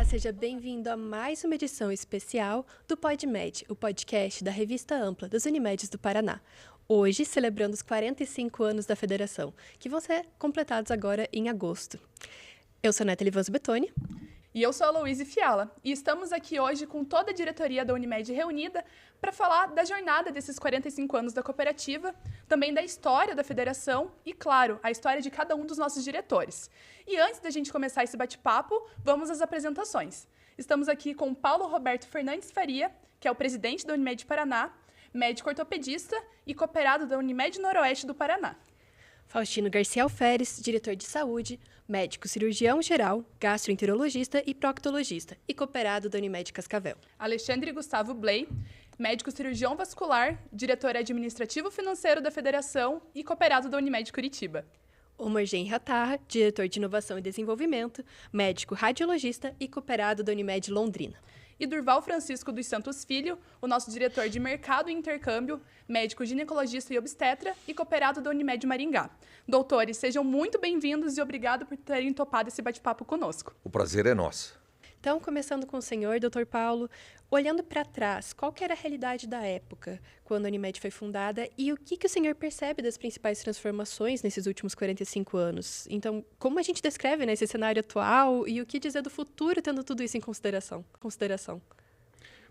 seja bem-vindo a mais uma edição especial do PodMed, o podcast da revista Ampla das Unimedes do Paraná. Hoje, celebrando os 45 anos da federação, que vão ser completados agora em agosto. Eu sou a Nathalie Vans Betoni. E eu sou a Louise Fiala, e estamos aqui hoje com toda a diretoria da Unimed reunida para falar da jornada desses 45 anos da cooperativa, também da história da federação e, claro, a história de cada um dos nossos diretores. E antes da gente começar esse bate-papo, vamos às apresentações. Estamos aqui com Paulo Roberto Fernandes Faria, que é o presidente da Unimed Paraná, médico ortopedista e cooperado da Unimed Noroeste do Paraná. Faustino Garcia Alferes, diretor de saúde, médico cirurgião geral, gastroenterologista e proctologista e cooperado da Unimed Cascavel. Alexandre Gustavo Bley, médico cirurgião vascular, diretor administrativo financeiro da Federação e cooperado da Unimed Curitiba. Omar Gen Hatarra, diretor de inovação e desenvolvimento, médico radiologista e cooperado da Unimed Londrina. E Durval Francisco dos Santos Filho, o nosso diretor de mercado e intercâmbio, médico ginecologista e obstetra e cooperado da Unimed Maringá. Doutores, sejam muito bem-vindos e obrigado por terem topado esse bate-papo conosco. O prazer é nosso. Então, começando com o senhor, doutor Paulo, olhando para trás, qual que era a realidade da época, quando a Unimed foi fundada, e o que o senhor percebe das principais transformações nesses últimos 45 anos? Então, como a gente descreve esse cenário atual e o que dizer do futuro, tendo tudo isso em consideração?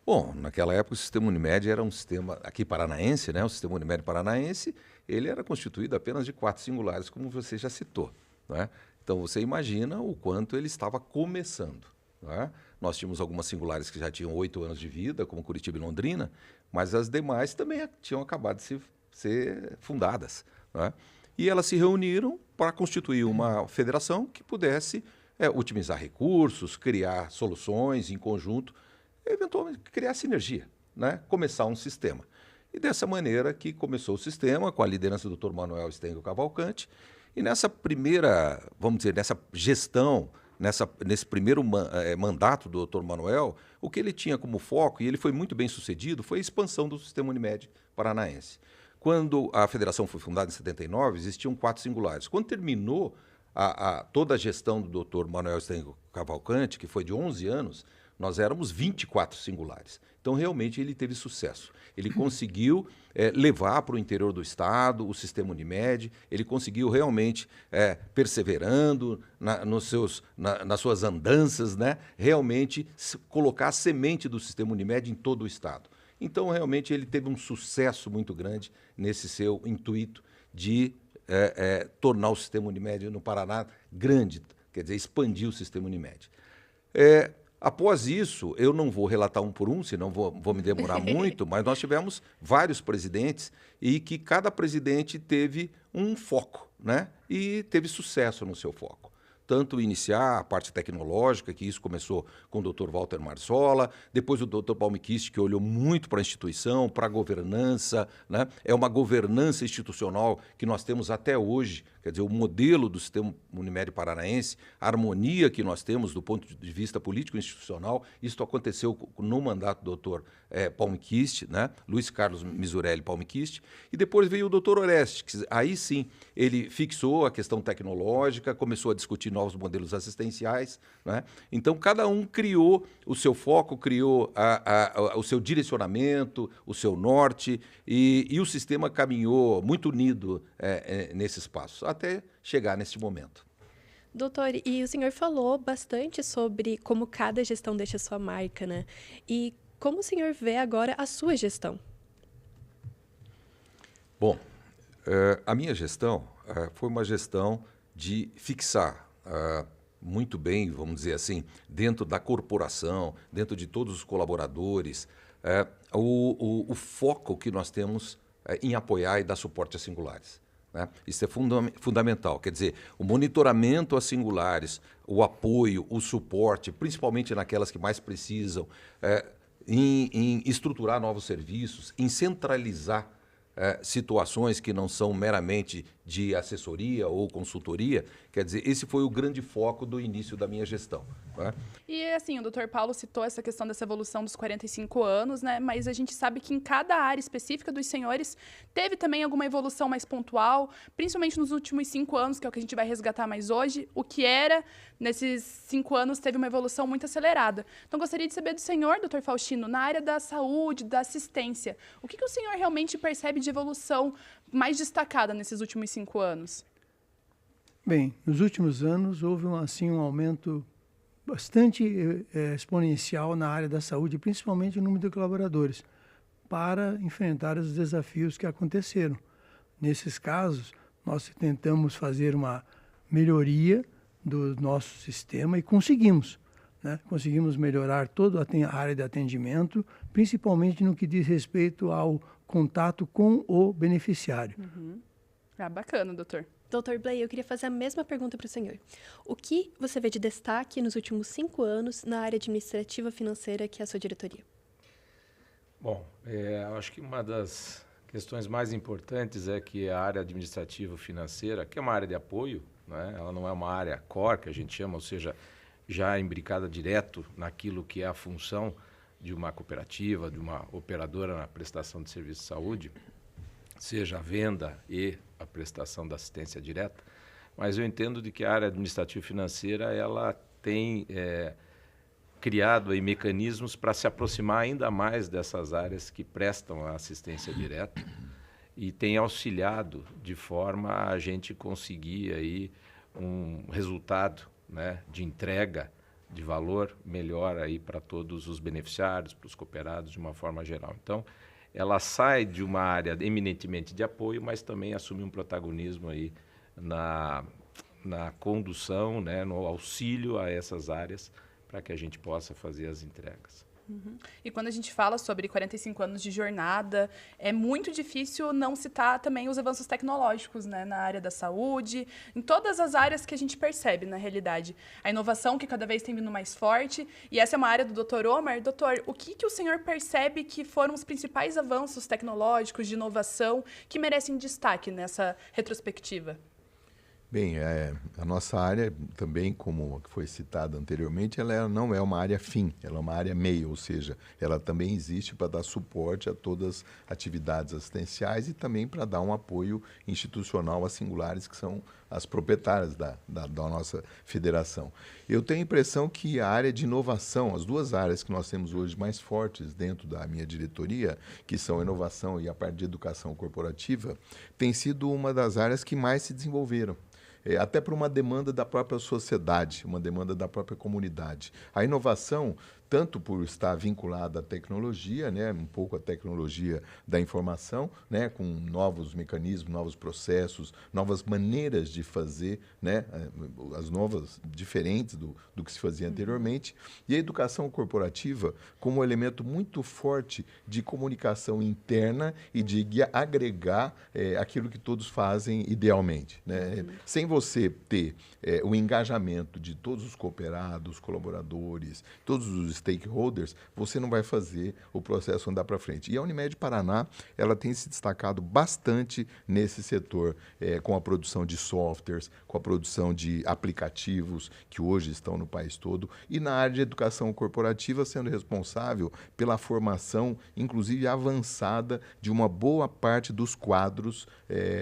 Bom, naquela época o sistema Unimed era um sistema, aqui paranaense, né? O sistema Unimed paranaense, ele era constituído apenas de 4 singulares, como você já citou, né? Então, você imagina o quanto ele estava começando. Né? Nós tínhamos algumas singulares que já tinham 8 anos de vida, como Curitiba e Londrina, mas as demais também tinham acabado de ser fundadas. Né? E elas se reuniram para constituir uma federação que pudesse otimizar recursos, criar soluções em conjunto, eventualmente criar sinergia, né? Começar um sistema. E dessa maneira que começou o sistema, com a liderança do Dr. Manuel Stengel Cavalcante, e nessa primeira, vamos dizer, nessa gestão, nesse primeiro mandato do Dr. Manuel, o que ele tinha como foco, e ele foi muito bem sucedido, foi a expansão do sistema Unimed paranaense. Quando a federação foi fundada em 79, existiam 4 singulares. Quando terminou toda a gestão do Dr. Manuel Stengel Cavalcante, que foi de 11 anos, nós éramos 24 singulares. Então, realmente, ele teve sucesso. Ele conseguiu levar para o interior do estado o sistema Unimed, ele conseguiu realmente, perseverando nas suas andanças, né, realmente colocar a semente do sistema Unimed em todo o estado. Então, realmente, ele teve um sucesso muito grande nesse seu intuito de tornar o sistema Unimed no Paraná grande, quer dizer, expandir o sistema Unimed. Após isso, eu não vou relatar um por um, senão vou me demorar muito, mas nós tivemos vários presidentes e que cada presidente teve um foco, né? E teve sucesso no seu foco. Tanto iniciar a parte tecnológica, que isso começou com o Dr. Walter Marzola, depois o Dr. Palmquist, que olhou muito para a instituição, para a governança, né? É uma governança institucional que nós temos até hoje, quer dizer, o modelo do sistema Unimed paranaense, a harmonia que nós temos do ponto de vista político-institucional, isso aconteceu no mandato do Dr. Palmquist, né? Luiz Carlos Misurelli Palmquist, e depois veio o Dr. Oreste, que aí sim ele fixou a questão tecnológica, começou a discutir novos modelos assistenciais, né? Então, cada um criou o seu foco, criou o seu direcionamento, o seu norte, e o sistema caminhou muito unido nesses passos, até chegar nesse momento. Doutor, e o senhor falou bastante sobre como cada gestão deixa sua marca, né? E como o senhor vê agora a sua gestão? Bom, a minha gestão foi uma gestão de fixar muito bem, vamos dizer assim, dentro da corporação, dentro de todos os colaboradores, o foco que nós temos em apoiar e dar suporte a singulares. Né? Isso é fundamental, quer dizer, o monitoramento a singulares, o apoio, o suporte, principalmente naquelas que mais precisam, em estruturar novos serviços, em centralizar situações que não são meramente de assessoria ou consultoria. Quer dizer, esse foi o grande foco do início da minha gestão. Né? E assim, o Dr. Paulo citou essa questão dessa evolução dos 45 anos, né? Mas a gente sabe que em cada área específica dos senhores teve também alguma evolução mais pontual, principalmente nos últimos 5 anos, que é o que a gente vai resgatar mais hoje. O que era, nesses 5 anos, teve uma evolução muito acelerada. Então, gostaria de saber do senhor, Dr. Faustino, na área da saúde, da assistência, o que o senhor realmente percebe de evolução mais destacada nesses últimos 5 anos? Bem, nos últimos anos houve um aumento bastante exponencial na área da saúde, principalmente no número de colaboradores, para enfrentar os desafios que aconteceram. Nesses casos, nós tentamos fazer uma melhoria do nosso sistema e conseguimos. Né? Conseguimos melhorar toda a área de atendimento, principalmente no que diz respeito ao contato com o beneficiário. Ah, bacana, doutor. Dr. Blay, eu queria fazer a mesma pergunta para o senhor. O que você vê de destaque nos últimos 5 anos na área administrativa financeira, que é a sua diretoria? Bom, acho que uma das questões mais importantes é que a área administrativa financeira, que é uma área de apoio, né? Ela não é uma área core, que a gente chama, ou seja, já imbricada direto naquilo que é a função de uma cooperativa, de uma operadora na prestação de serviço de saúde, seja a venda e a prestação da assistência direta, mas eu entendo de que a área administrativa financeira ela tem criado aí mecanismos para se aproximar ainda mais dessas áreas que prestam a assistência direta e tem auxiliado de forma a gente conseguir aí um resultado, né, de entrega de valor melhor aí para todos os beneficiários, para os cooperados de uma forma geral. Então, ela sai de uma área eminentemente de apoio, mas também assume um protagonismo aí na condução, né, no auxílio a essas áreas para que a gente possa fazer as entregas. E quando a gente fala sobre 45 anos de jornada, é muito difícil não citar também os avanços tecnológicos, né, na área da saúde, em todas as áreas que a gente percebe, na realidade. A inovação que cada vez tem vindo mais forte, e essa é uma área do Dr. Omar. Doutor, o que o senhor percebe que foram os principais avanços tecnológicos de inovação que merecem destaque nessa retrospectiva? Bem, a nossa área também, como foi citada anteriormente, ela não é uma área fim, ela é uma área meio, ou seja, ela também existe para dar suporte a todas as atividades assistenciais e também para dar um apoio institucional às singulares, que são as proprietárias da nossa federação. Eu tenho a impressão que a área de inovação, as duas áreas que nós temos hoje mais fortes dentro da minha diretoria, que são a inovação e a parte de educação corporativa, tem sido uma das áreas que mais se desenvolveram. Até por uma demanda da própria sociedade, uma demanda da própria comunidade. A inovação, tanto por estar vinculada à tecnologia, né, um pouco à tecnologia da informação, né, com novos mecanismos, novos processos, novas maneiras de fazer, né, as novas, diferentes do que se fazia anteriormente, e a educação corporativa como um elemento muito forte de comunicação interna e de agregar aquilo que todos fazem idealmente. Né? Sem você ter o engajamento de todos os cooperados, colaboradores, todos os stakeholders, você não vai fazer o processo andar para frente. E a Unimed Paraná, ela tem se destacado bastante nesse setor, com a produção de softwares, com a produção de aplicativos que hoje estão no país todo, e na área de educação corporativa sendo responsável pela formação, inclusive avançada, de uma boa parte dos quadros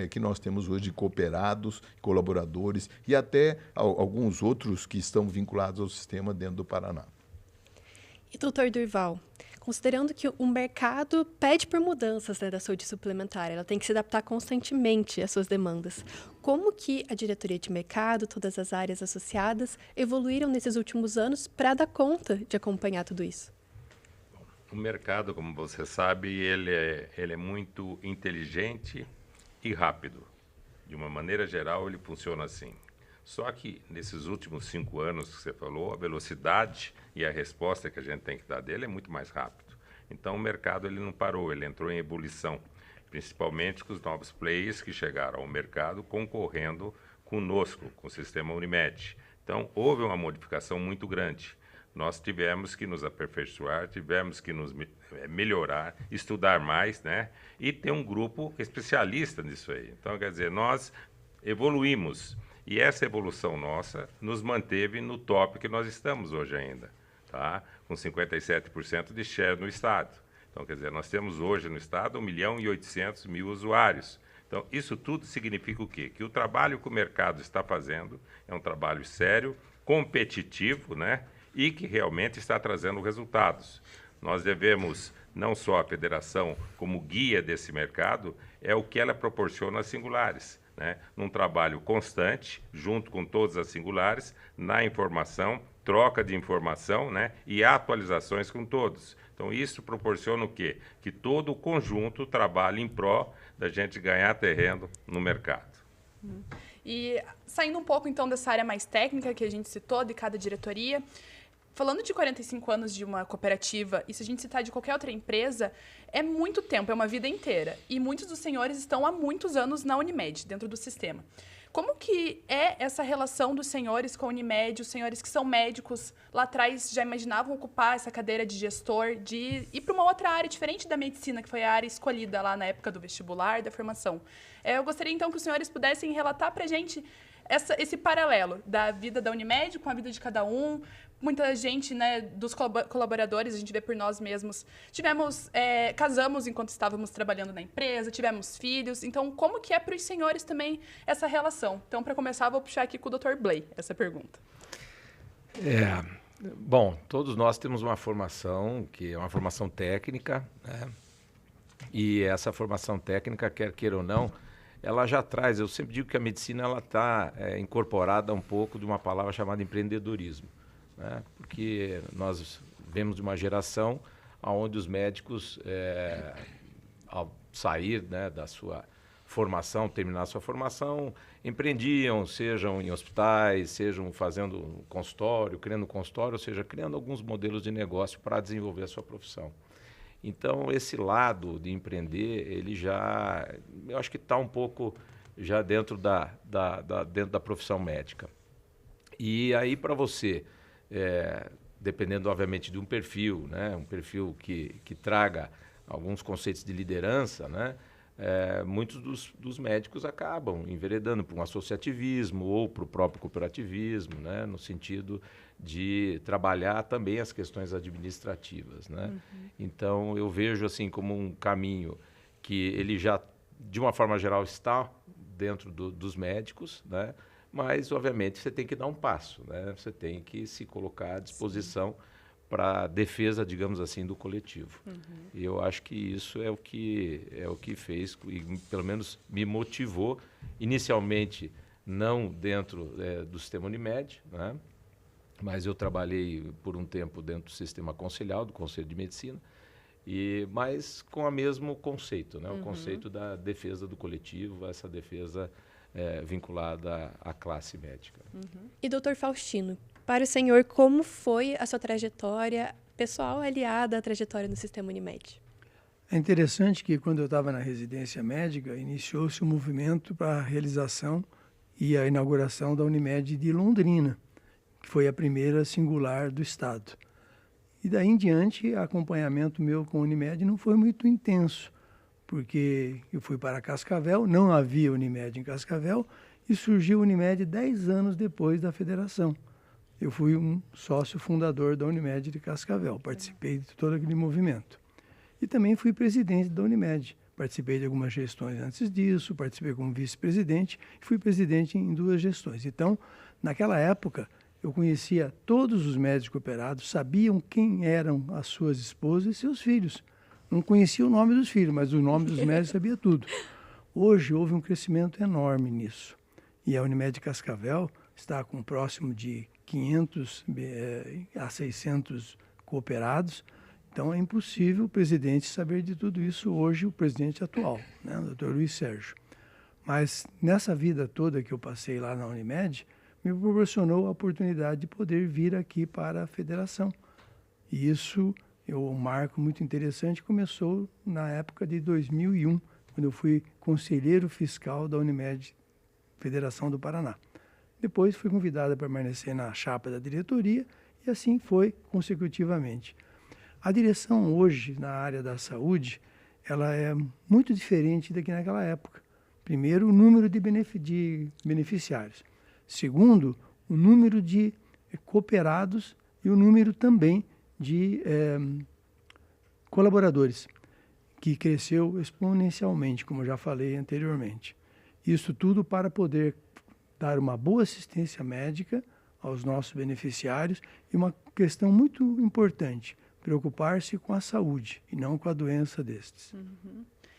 que nós temos hoje de cooperados, colaboradores e até alguns outros que estão vinculados ao sistema dentro do Paraná. E, doutor Durval, considerando que o mercado pede por mudanças, né, da saúde suplementar, ela tem que se adaptar constantemente às suas demandas. Como que a diretoria de mercado, todas as áreas associadas, evoluíram nesses últimos anos para dar conta de acompanhar tudo isso? O mercado, como você sabe, ele é muito inteligente e rápido. De uma maneira geral, ele funciona assim. Só que nesses últimos 5 anos que você falou, a velocidade e a resposta que a gente tem que dar dele é muito mais rápido. Então o mercado ele não parou, ele entrou em ebulição, principalmente com os novos players que chegaram ao mercado concorrendo conosco, com o sistema Unimed. Então houve uma modificação muito grande. Nós tivemos que nos aperfeiçoar, tivemos que nos melhorar, estudar mais, né? E ter um grupo especialista nisso aí. Então, quer dizer, nós evoluímos. E essa evolução nossa nos manteve no top que nós estamos hoje ainda, tá? Com 57% de share no Estado. Então, quer dizer, nós temos hoje no Estado 1.800.000 usuários. Então, isso tudo significa o quê? Que o trabalho que o mercado está fazendo é um trabalho sério, competitivo, né? E que realmente está trazendo resultados. Nós devemos, não só a federação como guia desse mercado, é o que ela proporciona às singulares, né? Num trabalho constante, junto com todas as singulares, na informação, troca de informação, né? E atualizações com todos. Então, isso proporciona o quê? Que todo o conjunto trabalhe em pró da gente ganhar terreno no mercado. E saindo um pouco, então, dessa área mais técnica que a gente citou, de cada diretoria, falando de 45 anos de uma cooperativa, e se a gente citar de qualquer outra empresa, é muito tempo, é uma vida inteira. E muitos dos senhores estão há muitos anos na Unimed, dentro do sistema. Como que é essa relação dos senhores com a Unimed, os senhores que são médicos lá atrás já imaginavam ocupar essa cadeira de gestor, de ir para uma outra área diferente da medicina, que foi a área escolhida lá na época do vestibular, da formação. Eu gostaria, então, que os senhores pudessem relatar para a gente esse paralelo da vida da Unimed com a vida de cada um. Muita gente, né, dos colaboradores, a gente vê por nós mesmos, casamos enquanto estávamos trabalhando na empresa, tivemos filhos. Então, como que é para os senhores também essa relação? Então, para começar, vou puxar aqui com o Dr. Blay essa pergunta. Bom, todos nós temos uma formação que é uma formação técnica, né? E essa formação técnica, quer queira ou não, ela já traz, eu sempre digo que a medicina ela está incorporada um pouco de uma palavra chamada empreendedorismo, né? Porque nós vemos de uma geração onde os médicos, ao sair, né, da sua formação, terminar a sua formação, empreendiam, sejam em hospitais, sejam fazendo consultório, criando consultório, ou seja, criando alguns modelos de negócio para desenvolver a sua profissão. Então, esse lado de empreender, ele já, eu acho que está um pouco já dentro dentro da profissão médica. E aí, para você, dependendo, obviamente, de um perfil, né, um perfil que traga alguns conceitos de liderança, né, muitos dos médicos acabam enveredando para um associativismo ou para o próprio cooperativismo, né, no sentido de trabalhar também as questões administrativas, né? Uhum. Então, eu vejo assim como um caminho que ele já, de uma forma geral, está dentro dos médicos, né? Mas, obviamente, você tem que dar um passo, né? Você tem que se colocar à disposição para a defesa, digamos assim, do coletivo. Uhum. E eu acho que isso é o que fez, e pelo menos me motivou, inicialmente, não dentro do sistema Unimed, né? Mas eu trabalhei por um tempo dentro do sistema conselhal, do Conselho de Medicina, mas com o mesmo conceito, né? O conceito da defesa do coletivo, essa defesa vinculada à classe médica. Uhum. E, doutor Faustino, para o senhor, como foi a sua trajetória pessoal aliada à trajetória no sistema Unimed? É interessante que, quando eu estava na residência médica, iniciou-se um movimento para a realização e a inauguração da Unimed de Londrina, que foi a primeira singular do Estado. E daí em diante, o acompanhamento meu com a Unimed não foi muito intenso, porque eu fui para Cascavel, não havia Unimed em Cascavel, e surgiu a Unimed 10 anos depois da federação. Eu fui um sócio fundador da Unimed de Cascavel, participei de todo aquele movimento. E também fui presidente da Unimed. Participei de algumas gestões antes disso, participei como vice-presidente e fui presidente em 2 gestões. Então, naquela época, eu conhecia todos os médicos cooperados, sabiam quem eram as suas esposas e seus filhos. Não conhecia o nome dos filhos, mas o nome dos médicos sabia tudo. Hoje houve um crescimento enorme nisso. E a Unimed Cascavel está com próximo de 500 a 600 cooperados. Então é impossível o presidente saber de tudo isso hoje, o presidente atual, né, o Dr. Luiz Sérgio. Mas nessa vida toda que eu passei lá na Unimed, me proporcionou a oportunidade de poder vir aqui para a federação. E isso é um marco muito interessante, começou na época de 2001, quando eu fui conselheiro fiscal da Unimed Federação do Paraná. Depois fui convidado a permanecer na chapa da diretoria e assim foi consecutivamente. A direção hoje na área da saúde, ela é muito diferente do que naquela época, Primeiro, o número de beneficiários. Segundo, o número de cooperados e o número também de colaboradores, que cresceu exponencialmente, como já falei anteriormente. Isso tudo para poder dar uma boa assistência médica aos nossos beneficiários e uma questão muito importante, preocupar-se com a saúde e não com a doença destes.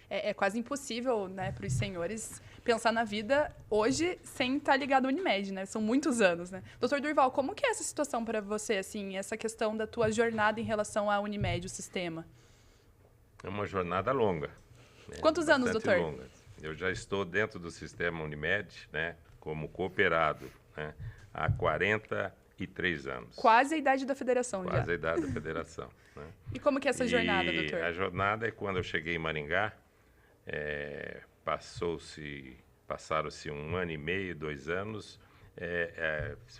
É quase impossível, né, para os senhores pensar na vida hoje sem estar ligado à Unimed, né? São muitos anos, né? Doutor Durval, como que é essa situação para você, assim, essa questão da tua jornada em relação à Unimed, o sistema? É uma jornada longa. Né? Quantos anos, Bastante doutor? longa. Eu já estou dentro do sistema Unimed, né, como cooperado, né, há 43 anos. Quase a idade da federação Quase já. a idade da federação. Né? E como que é essa jornada, E doutor? a jornada é quando eu cheguei em Maringá, passaram-se 1 ano e meio, 2 anos,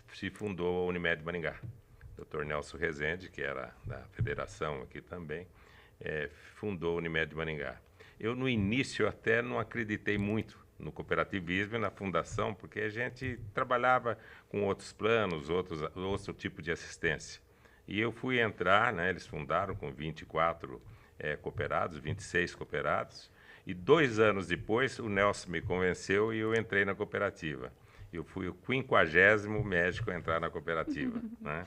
se fundou a Unimed Maringá. Dr. Nelson Rezende, que era da federação aqui também, fundou a Unimed Maringá. Eu, no início, até não acreditei muito no cooperativismo e na fundação, porque a gente trabalhava com outros planos, outro tipo de assistência. E eu fui entrar, né, eles fundaram com 24 cooperados, 26 cooperados, e 2 anos depois o Nelson me convenceu e eu entrei na cooperativa. Eu fui o 50º médico a entrar na cooperativa, né?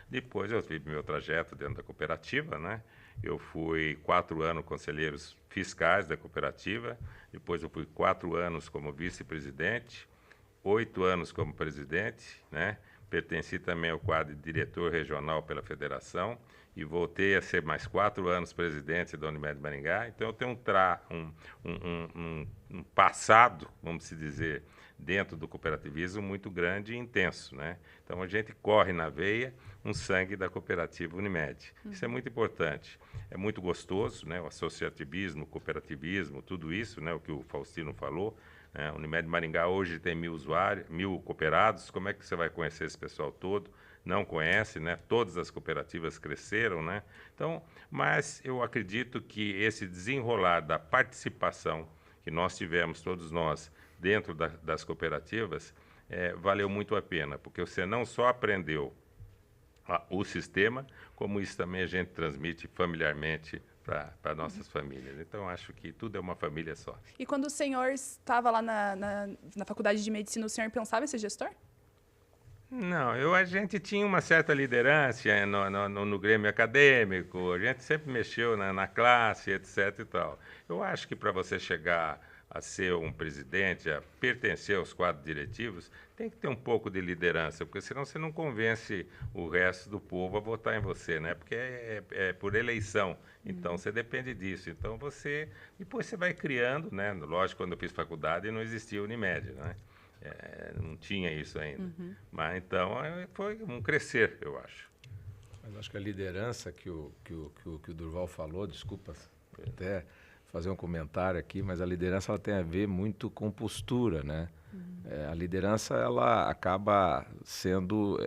Depois eu tive meu trajeto dentro da cooperativa, né? Eu fui 4 anos conselheiros fiscais da cooperativa, depois eu fui 4 anos como vice-presidente, 8 anos como presidente, né? Pertenci também ao quadro de diretor regional pela federação e voltei a ser mais 4 anos presidente da Unimed Maringá. Então eu tenho um passado, vamos se dizer, dentro do cooperativismo muito grande e intenso, né? Então a gente corre na veia um sangue da cooperativa Unimed. Isso é muito importante. É muito gostoso, né? O associativismo, o cooperativismo, tudo isso, né? O que o Faustino falou. A Unimed Maringá hoje tem 1.000 usuários, 1.000 cooperados. Como é que você vai conhecer esse pessoal todo? Não conhece, né? Todas as cooperativas cresceram, né? Então, mas eu acredito que esse desenrolar da participação que nós tivemos, todos nós, dentro das cooperativas, valeu muito a pena, porque você não só aprendeu o sistema, como isso também a gente transmite familiarmente para nossas famílias. Então, acho que tudo é uma família só. E quando o senhor estava lá na faculdade de medicina, o senhor pensava em ser gestor? Não, a gente tinha uma certa liderança no Grêmio acadêmico, a gente sempre mexeu na classe, etc. e tal. Eu acho que para você chegar a ser um presidente, a pertencer aos quadros diretivos, tem que ter um pouco de liderança, porque senão você não convence o resto do povo a votar em você, né? Porque é por eleição, então você depende disso. Então depois você vai criando, né? Lógico, quando eu fiz faculdade não existia Unimed, né? Não tinha isso ainda. Mas então foi um crescer, eu acho. Mas acho que a liderança que o Durval falou, desculpa até fazer um comentário aqui, mas a liderança ela tem a ver muito com postura, né? A liderança ela acaba sendo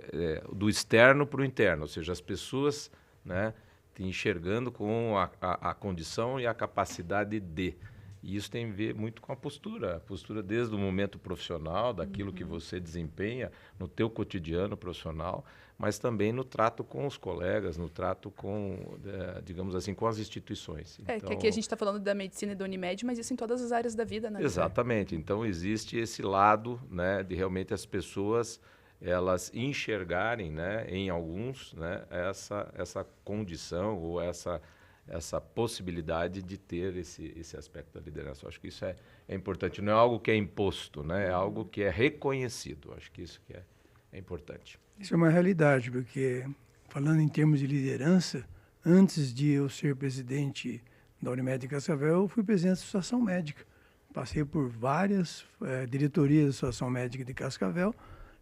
do externo para o interno, ou seja, as pessoas, né, te enxergando com a condição e a capacidade de. E isso tem a ver muito com a postura desde o momento profissional, daquilo que você desempenha no teu cotidiano profissional, mas também no trato com os colegas, no trato com, digamos assim, com as instituições. Então, que aqui a gente está falando da medicina e da Unimed, mas isso em todas as áreas da vida, né? Exatamente. Então, existe esse lado, né, de realmente as pessoas elas enxergarem, né, em alguns, né, essa condição ou essa possibilidade de ter esse aspecto da liderança. Eu acho que isso é importante. Não é algo que é imposto, né? É algo que é reconhecido. Eu acho que isso que é importante. Isso é uma realidade, porque, falando em termos de liderança, antes de eu ser presidente da Unimed de Cascavel, eu fui presidente da Associação Médica. Passei por várias diretorias da Associação Médica de Cascavel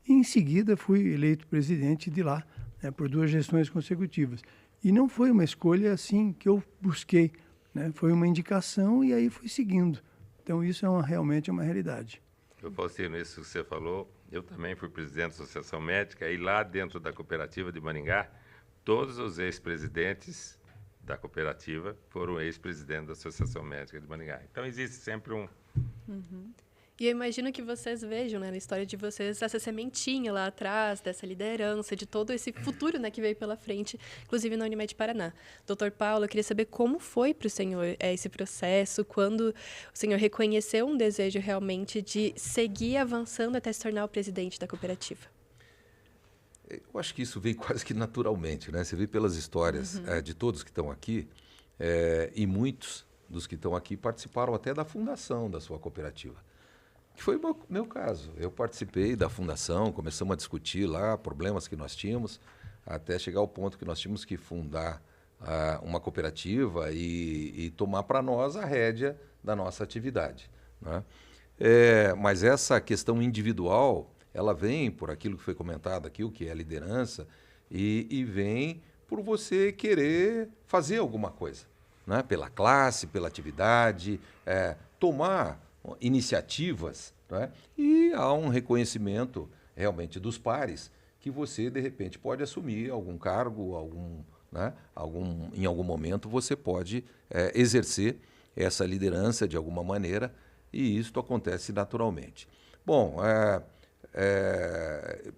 e, em seguida, fui eleito presidente de lá, né, por 2 gestões consecutivas. E não foi uma escolha assim que eu busquei, né? Foi uma indicação e aí fui seguindo. Então isso realmente é uma realidade. Faustino, isso que você falou, eu também fui presidente da Associação Médica e lá dentro da cooperativa de Maringá, todos os ex-presidentes da cooperativa foram ex-presidentes da Associação Médica de Maringá. Então existe sempre um... E eu imagino que vocês vejam, né, na história de vocês, essa sementinha lá atrás, dessa liderança, de todo esse futuro, né, que veio pela frente, inclusive na Unimed Paraná. Doutor Paulo, eu queria saber como foi para o senhor esse processo, quando o senhor reconheceu um desejo realmente de seguir avançando até se tornar o presidente da cooperativa. Eu acho que isso veio quase que naturalmente, né? Você vê pelas histórias de todos que estão aqui, e muitos dos que estão aqui participaram até da fundação da sua cooperativa. Que foi o meu caso. Eu participei da fundação, começamos a discutir lá problemas que nós tínhamos, até chegar ao ponto que nós tínhamos que fundar uma cooperativa e tomar para nós a rédea da nossa atividade, né? Mas essa questão individual, ela vem por aquilo que foi comentado aqui, o que é liderança, e vem por você querer fazer alguma coisa, né? Pela classe, pela atividade, tomar iniciativas, né? E há um reconhecimento realmente dos pares que você, de repente, pode assumir algum cargo, né? Em algum momento você pode exercer essa liderança de alguma maneira, e isso acontece naturalmente. Bom,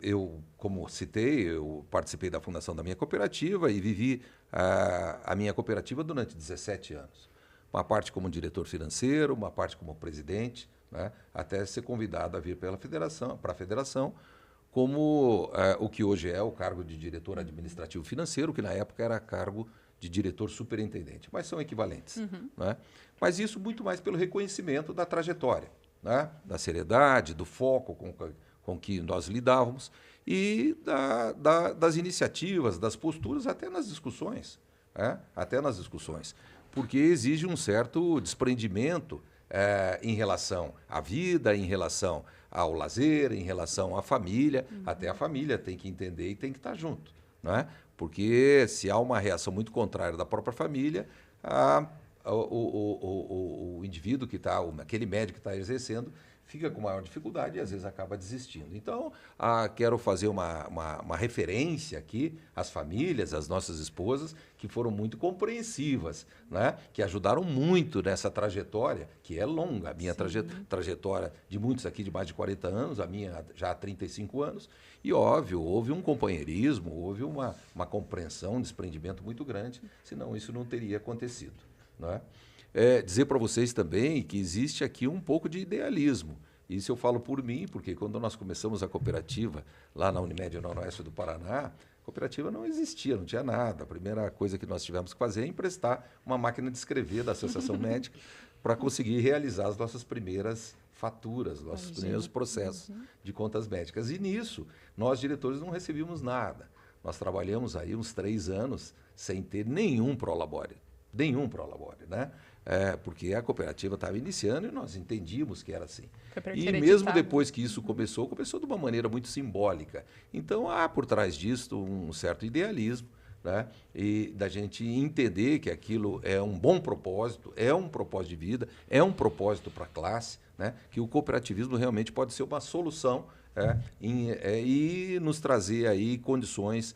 eu, como citei, eu participei da fundação da minha cooperativa e vivi a minha cooperativa durante 17 anos. Uma parte como diretor financeiro, uma parte como presidente, né, até ser convidado a vir para a federação, como o que hoje é o cargo de diretor administrativo financeiro, que na época era cargo de diretor superintendente, mas são equivalentes, né? Mas isso muito mais pelo reconhecimento da trajetória, né, da seriedade, do foco com que nós lidávamos e das iniciativas, das posturas, até nas discussões, né? Até nas discussões, porque exige um certo desprendimento em relação à vida, em relação ao lazer, em relação à família. Até a família tem que entender e tem que estar junto, né? Porque se há uma reação muito contrária da própria família, o indivíduo que está, aquele médico que está exercendo, fica com maior dificuldade e às vezes acaba desistindo. Então, quero fazer uma referência aqui às famílias, às nossas esposas, que foram muito compreensivas, né? Que ajudaram muito nessa trajetória, que é longa. A minha trajetória de muitos aqui de mais de 40 anos, a minha já há 35 anos. E, óbvio, houve um companheirismo, houve uma compreensão, um desprendimento muito grande, senão isso não teria acontecido, né? Dizer para vocês também que existe aqui um pouco de idealismo. Isso eu falo por mim, porque quando nós começamos a cooperativa lá na Unimed Noroeste do Paraná, a cooperativa não existia, não tinha nada. A primeira coisa que nós tivemos que fazer é emprestar uma máquina de escrever da Associação Médica para conseguir realizar as nossas primeiras faturas, nossos primeiros processos de contas médicas. E nisso, nós diretores não recebíamos nada. Nós trabalhamos aí uns 3 anos sem ter nenhum prolabore, né? Porque a cooperativa estava iniciando e nós entendíamos que era assim. E mesmo depois que isso começou de uma maneira muito simbólica. Então, há por trás disso um certo idealismo, né? E da gente entender que aquilo é um bom propósito, é um propósito de vida, é um propósito para a classe, né? Que o cooperativismo realmente pode ser uma solução e nos trazer aí condições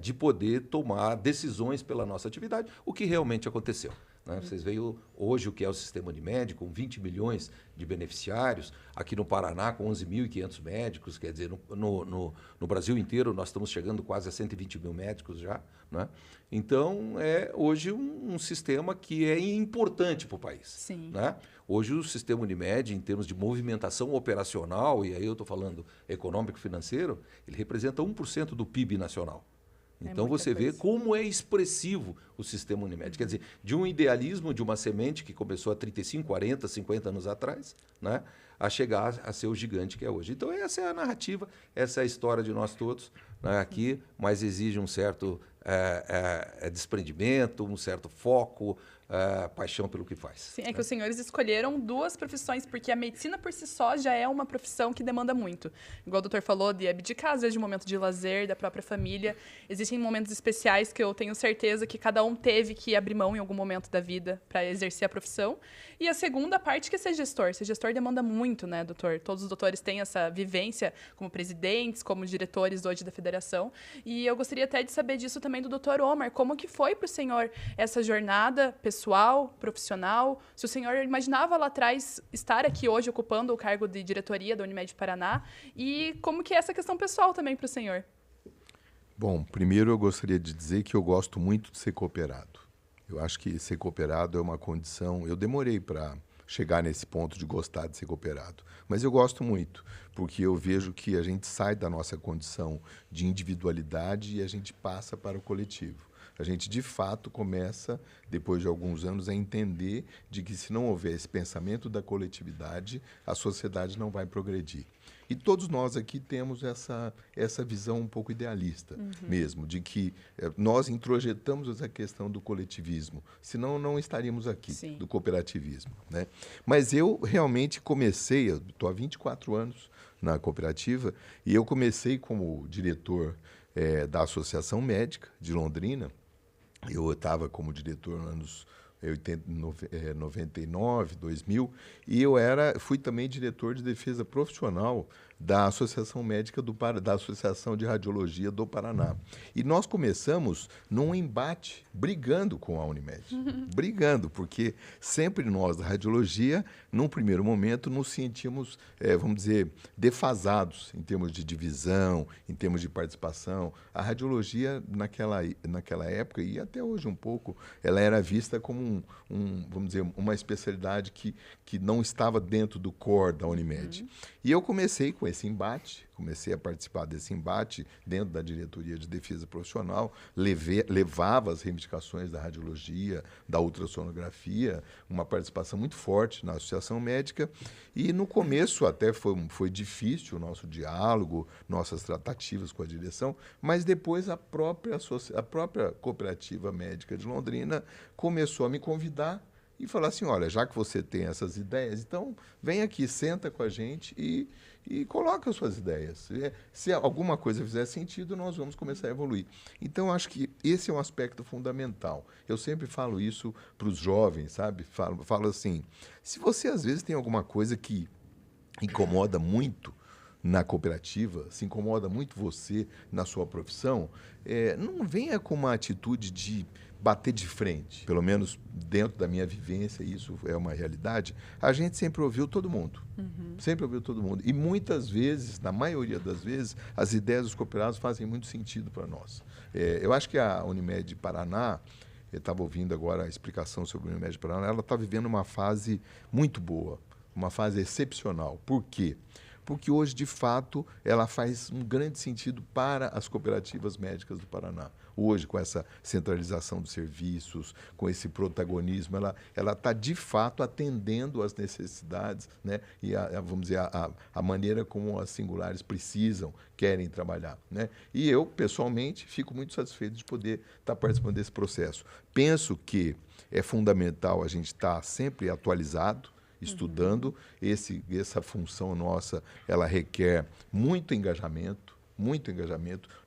de poder tomar decisões pela nossa atividade, o que realmente aconteceu, né? Vocês veem hoje o que é o sistema Unimed, com 20 milhões de beneficiários, aqui no Paraná com 11.500 médicos, quer dizer, no Brasil inteiro nós estamos chegando quase a 120 mil médicos já, né? Então, é hoje um sistema que é importante para o país. Sim. Né? Hoje o sistema Unimed, em termos de movimentação operacional, e aí eu estou falando econômico-financeiro, ele representa 1% do PIB nacional. Então você vê como é expressivo o sistema Unimed. Quer dizer, de um idealismo, de uma semente que começou há 35, 40, 50 anos atrás, né, a chegar a ser o gigante que é hoje. Então essa é a narrativa, essa é a história de nós todos, né, aqui, mas exige um certo desprendimento, um certo foco, paixão pelo que faz. Sim, que os senhores escolheram 2 profissões, porque a medicina por si só já é uma profissão que demanda muito. Igual o doutor falou, de abdicar, às vezes, de um momento de lazer, da própria família. Existem momentos especiais que eu tenho certeza que cada um teve que abrir mão em algum momento da vida para exercer a profissão. E a segunda parte que é ser gestor. Ser gestor demanda muito, né, doutor? Todos os doutores têm essa vivência como presidentes, como diretores hoje da federação. E eu gostaria até de saber disso também também do Dr. Omar, como que foi para o senhor essa jornada pessoal, profissional? Se o senhor imaginava lá atrás estar aqui hoje ocupando o cargo de diretoria da Unimed Paraná, e como que é essa questão pessoal também para o senhor? Bom, primeiro eu gostaria de dizer que eu gosto muito de ser cooperado. Eu acho que ser cooperado é uma condição... Eu demorei para chegar nesse ponto de gostar de ser cooperado, mas eu gosto muito, porque eu vejo que a gente sai da nossa condição de individualidade e a gente passa para o coletivo. A gente, de fato, começa, depois de alguns anos, a entender de que se não houver esse pensamento da coletividade, a sociedade não vai progredir. E todos nós aqui temos essa visão um pouco idealista mesmo, de que nós introjetamos essa questão do coletivismo, senão não estaríamos aqui, Sim. do cooperativismo, né? Mas eu realmente comecei, eu estou há 24 anos na cooperativa, e eu comecei como diretor da Associação Médica de Londrina. Eu estava como diretor nos anos 99, 2000, e fui também diretor de defesa profissional da Associação Médica da Associação de Radiologia do Paraná. E nós começamos num embate, brigando com a Unimed. Brigando, porque sempre nós da radiologia, num primeiro momento, nos sentimos, vamos dizer, defasados em termos de divisão, em termos de participação. A radiologia, naquela época, e até hoje um pouco, ela era vista como vamos dizer, uma especialidade que não estava dentro do core da Unimed. E eu comecei com esse embate, comecei a participar desse embate dentro da diretoria de defesa profissional, levava as reivindicações da radiologia, da ultrassonografia, uma participação muito forte na associação médica, e no começo até foi difícil o nosso diálogo, nossas tratativas com a direção, mas depois a própria cooperativa médica de Londrina começou a me convidar e falar assim, olha, já que você tem essas ideias, então vem aqui, senta com a gente e coloca as suas ideias. Se alguma coisa fizer sentido, nós vamos começar a evoluir. Então, acho que esse é um aspecto fundamental. Eu sempre falo isso para os jovens, sabe? Falo assim, se você às vezes tem alguma coisa que incomoda muito na cooperativa, se incomoda muito você na sua profissão, não venha com uma atitude de bater de frente. Pelo menos dentro da minha vivência, isso é uma realidade, a gente sempre ouviu todo mundo. Sempre ouviu todo mundo. E muitas vezes, na maioria das vezes, as ideias dos cooperados fazem muito sentido para nós. Eu acho que a Unimed Paraná, eu estava ouvindo agora a explicação sobre a Unimed Paraná, ela está vivendo uma fase muito boa, uma fase excepcional. Por quê? Porque hoje, de fato, ela faz um grande sentido para as cooperativas médicas do Paraná. Hoje, com essa centralização dos serviços, com esse protagonismo, ela está, de fato, atendendo às necessidades, né? E, vamos dizer, a maneira como as singulares querem trabalhar, né? E eu, pessoalmente, fico muito satisfeito de poder estar participando desse processo. Penso que é fundamental a gente estar sempre atualizado, estudando. Essa função nossa, ela requer muito engajamento.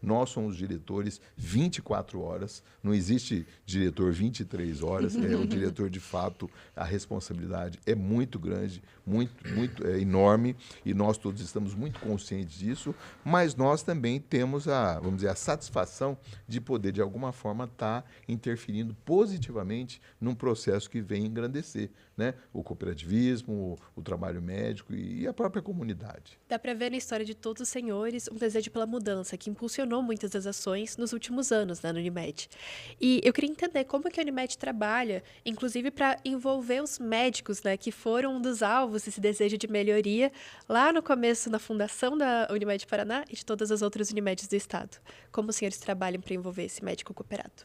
Nós somos diretores 24 horas, não existe diretor 23 horas, o diretor, de fato, a responsabilidade é muito grande, muito enorme, e nós todos estamos muito conscientes disso, mas nós também temos vamos dizer, a satisfação de poder, de alguma forma, estar interferindo positivamente num processo que vem engrandecer, né? O cooperativismo, o trabalho médico e a própria comunidade. Dá para ver na história de todos os senhores um desejo pela mudança, que impulsionou muitas das ações nos últimos anos, né, na Unimed. E eu queria entender como que a Unimed trabalha, inclusive para envolver os médicos, né, que foram um dos alvos desse desejo de melhoria lá no começo, na fundação da Unimed Paraná e de todas as outras Unimedes do Estado. Como os senhores trabalham para envolver esse médico cooperado?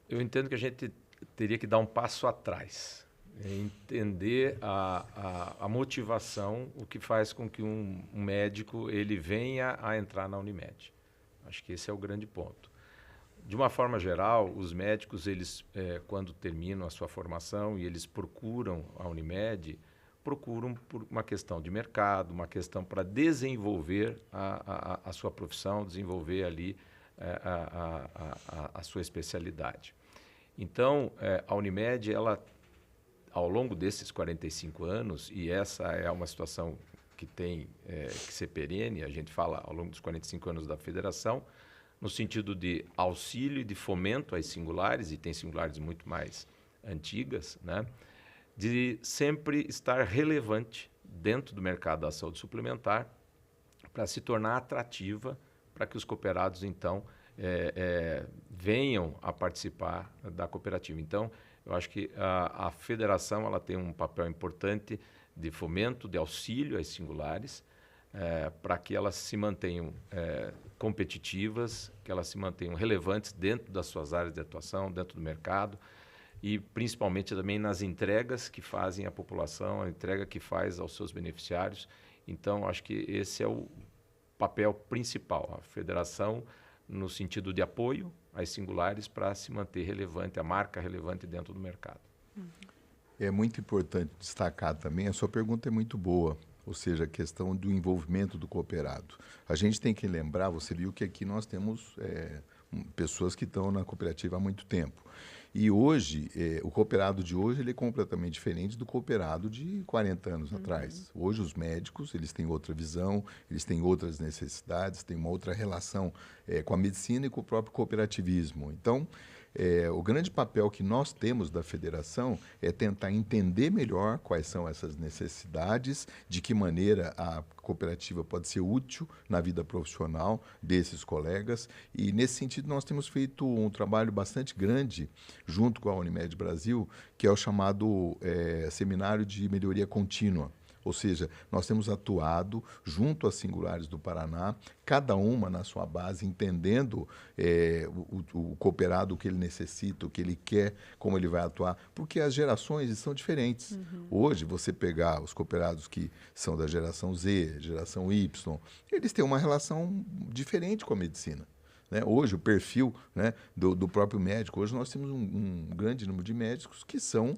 Eu entendo que a gente teria que dar um passo atrás, entender a motivação, o que faz com que um médico ele venha a entrar na Unimed. Acho que esse é o grande ponto. De uma forma geral, os médicos, eles, quando terminam a sua formação e eles procuram a Unimed, procuram por uma questão de mercado, uma questão para desenvolver a sua profissão, desenvolver ali a sua especialidade. Então, a Unimed, ela, ao longo desses 45 anos, e essa é uma situação que tem que ser perene, a gente fala ao longo dos 45 anos da federação, no sentido de auxílio e de fomento às singulares, e tem singulares muito mais antigas, né? De sempre estar relevante dentro do mercado da saúde suplementar para se tornar atrativa para que os cooperados, então, venham a participar da cooperativa. Então, eu acho que a federação ela tem um papel importante de fomento, de auxílio às singulares, para que elas se mantenham competitivas, que elas se mantenham relevantes dentro das suas áreas de atuação, dentro do mercado, e principalmente também nas entregas que fazem à população, a entrega que faz aos seus beneficiários. Então, acho que esse é o papel principal, a federação no sentido de apoio às singulares para se manter relevante, a marca relevante dentro do mercado. É muito importante destacar também, a sua pergunta é muito boa, ou seja, a questão do envolvimento do cooperado. A gente tem que lembrar, você viu que aqui nós temos pessoas que estão na cooperativa há muito tempo. E hoje, o cooperado de hoje ele é completamente diferente do cooperado de 40 anos atrás. Hoje os médicos eles têm outra visão, eles têm outras necessidades, têm uma outra relação com a medicina e com o próprio cooperativismo. Então, o grande papel que nós temos da federação é tentar entender melhor quais são essas necessidades, de que maneira a cooperativa pode ser útil na vida profissional desses colegas. E, nesse sentido, nós temos feito um trabalho bastante grande junto com a Unimed Brasil, que é o chamado Seminário de Melhoria Contínua. Ou seja, nós temos atuado junto às singulares do Paraná, cada uma na sua base, entendendo o cooperado, o que ele necessita, o que ele quer, como ele vai atuar, porque as gerações são diferentes. Hoje, você pegar os cooperados que são da geração Z, geração Y, eles têm uma relação diferente com a medicina. Né? Hoje, o perfil, né, do próprio médico, hoje nós temos um grande número de médicos que são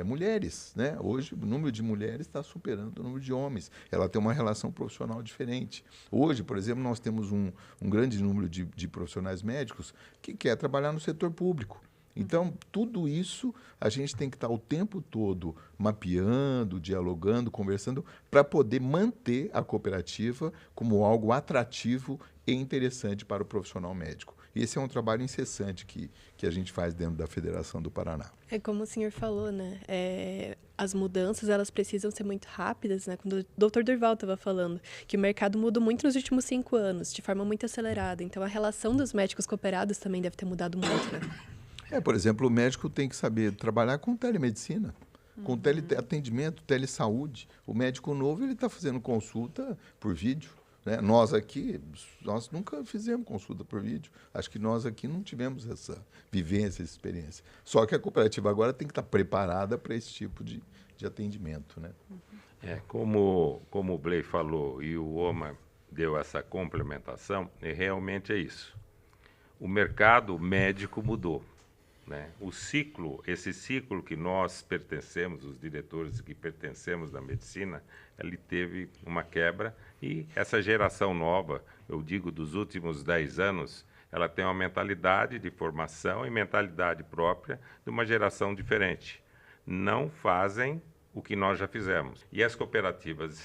mulheres. Né? Hoje, o número de mulheres está superando o número de homens. Ela tem uma relação profissional diferente. Hoje, por exemplo, nós temos um grande número de profissionais médicos que quer trabalhar no setor público. Então, tudo isso a gente tem que estar o tempo todo mapeando, dialogando, conversando, para poder manter a cooperativa como algo atrativo e interessante para o profissional médico. E esse é um trabalho incessante que a gente faz dentro da Federação do Paraná. É como o senhor falou, né? As mudanças, elas precisam ser muito rápidas, né? Quando o Dr. Durval estava falando que o mercado mudou muito nos últimos 5 anos, de forma muito acelerada. Então, a relação dos médicos cooperados também deve ter mudado muito, né? Por exemplo, o médico tem que saber trabalhar com telemedicina, com teleatendimento, telesaúde. O médico novo ele está fazendo consulta por vídeo. Né? Nós aqui, nós nunca fizemos consulta por vídeo. Acho que nós aqui não tivemos essa vivência, essa experiência. Só que a cooperativa agora tem que estar preparada para esse tipo de atendimento. Né? Como o Bley falou e o Omar deu essa complementação, realmente é isso. O mercado médico mudou. Né? Esse ciclo que nós pertencemos, os diretores que pertencemos da medicina, ele teve uma quebra e essa geração nova, eu digo dos últimos 10 anos, ela tem uma mentalidade de formação e mentalidade própria de uma geração diferente. Não fazem o que nós já fizemos. E as cooperativas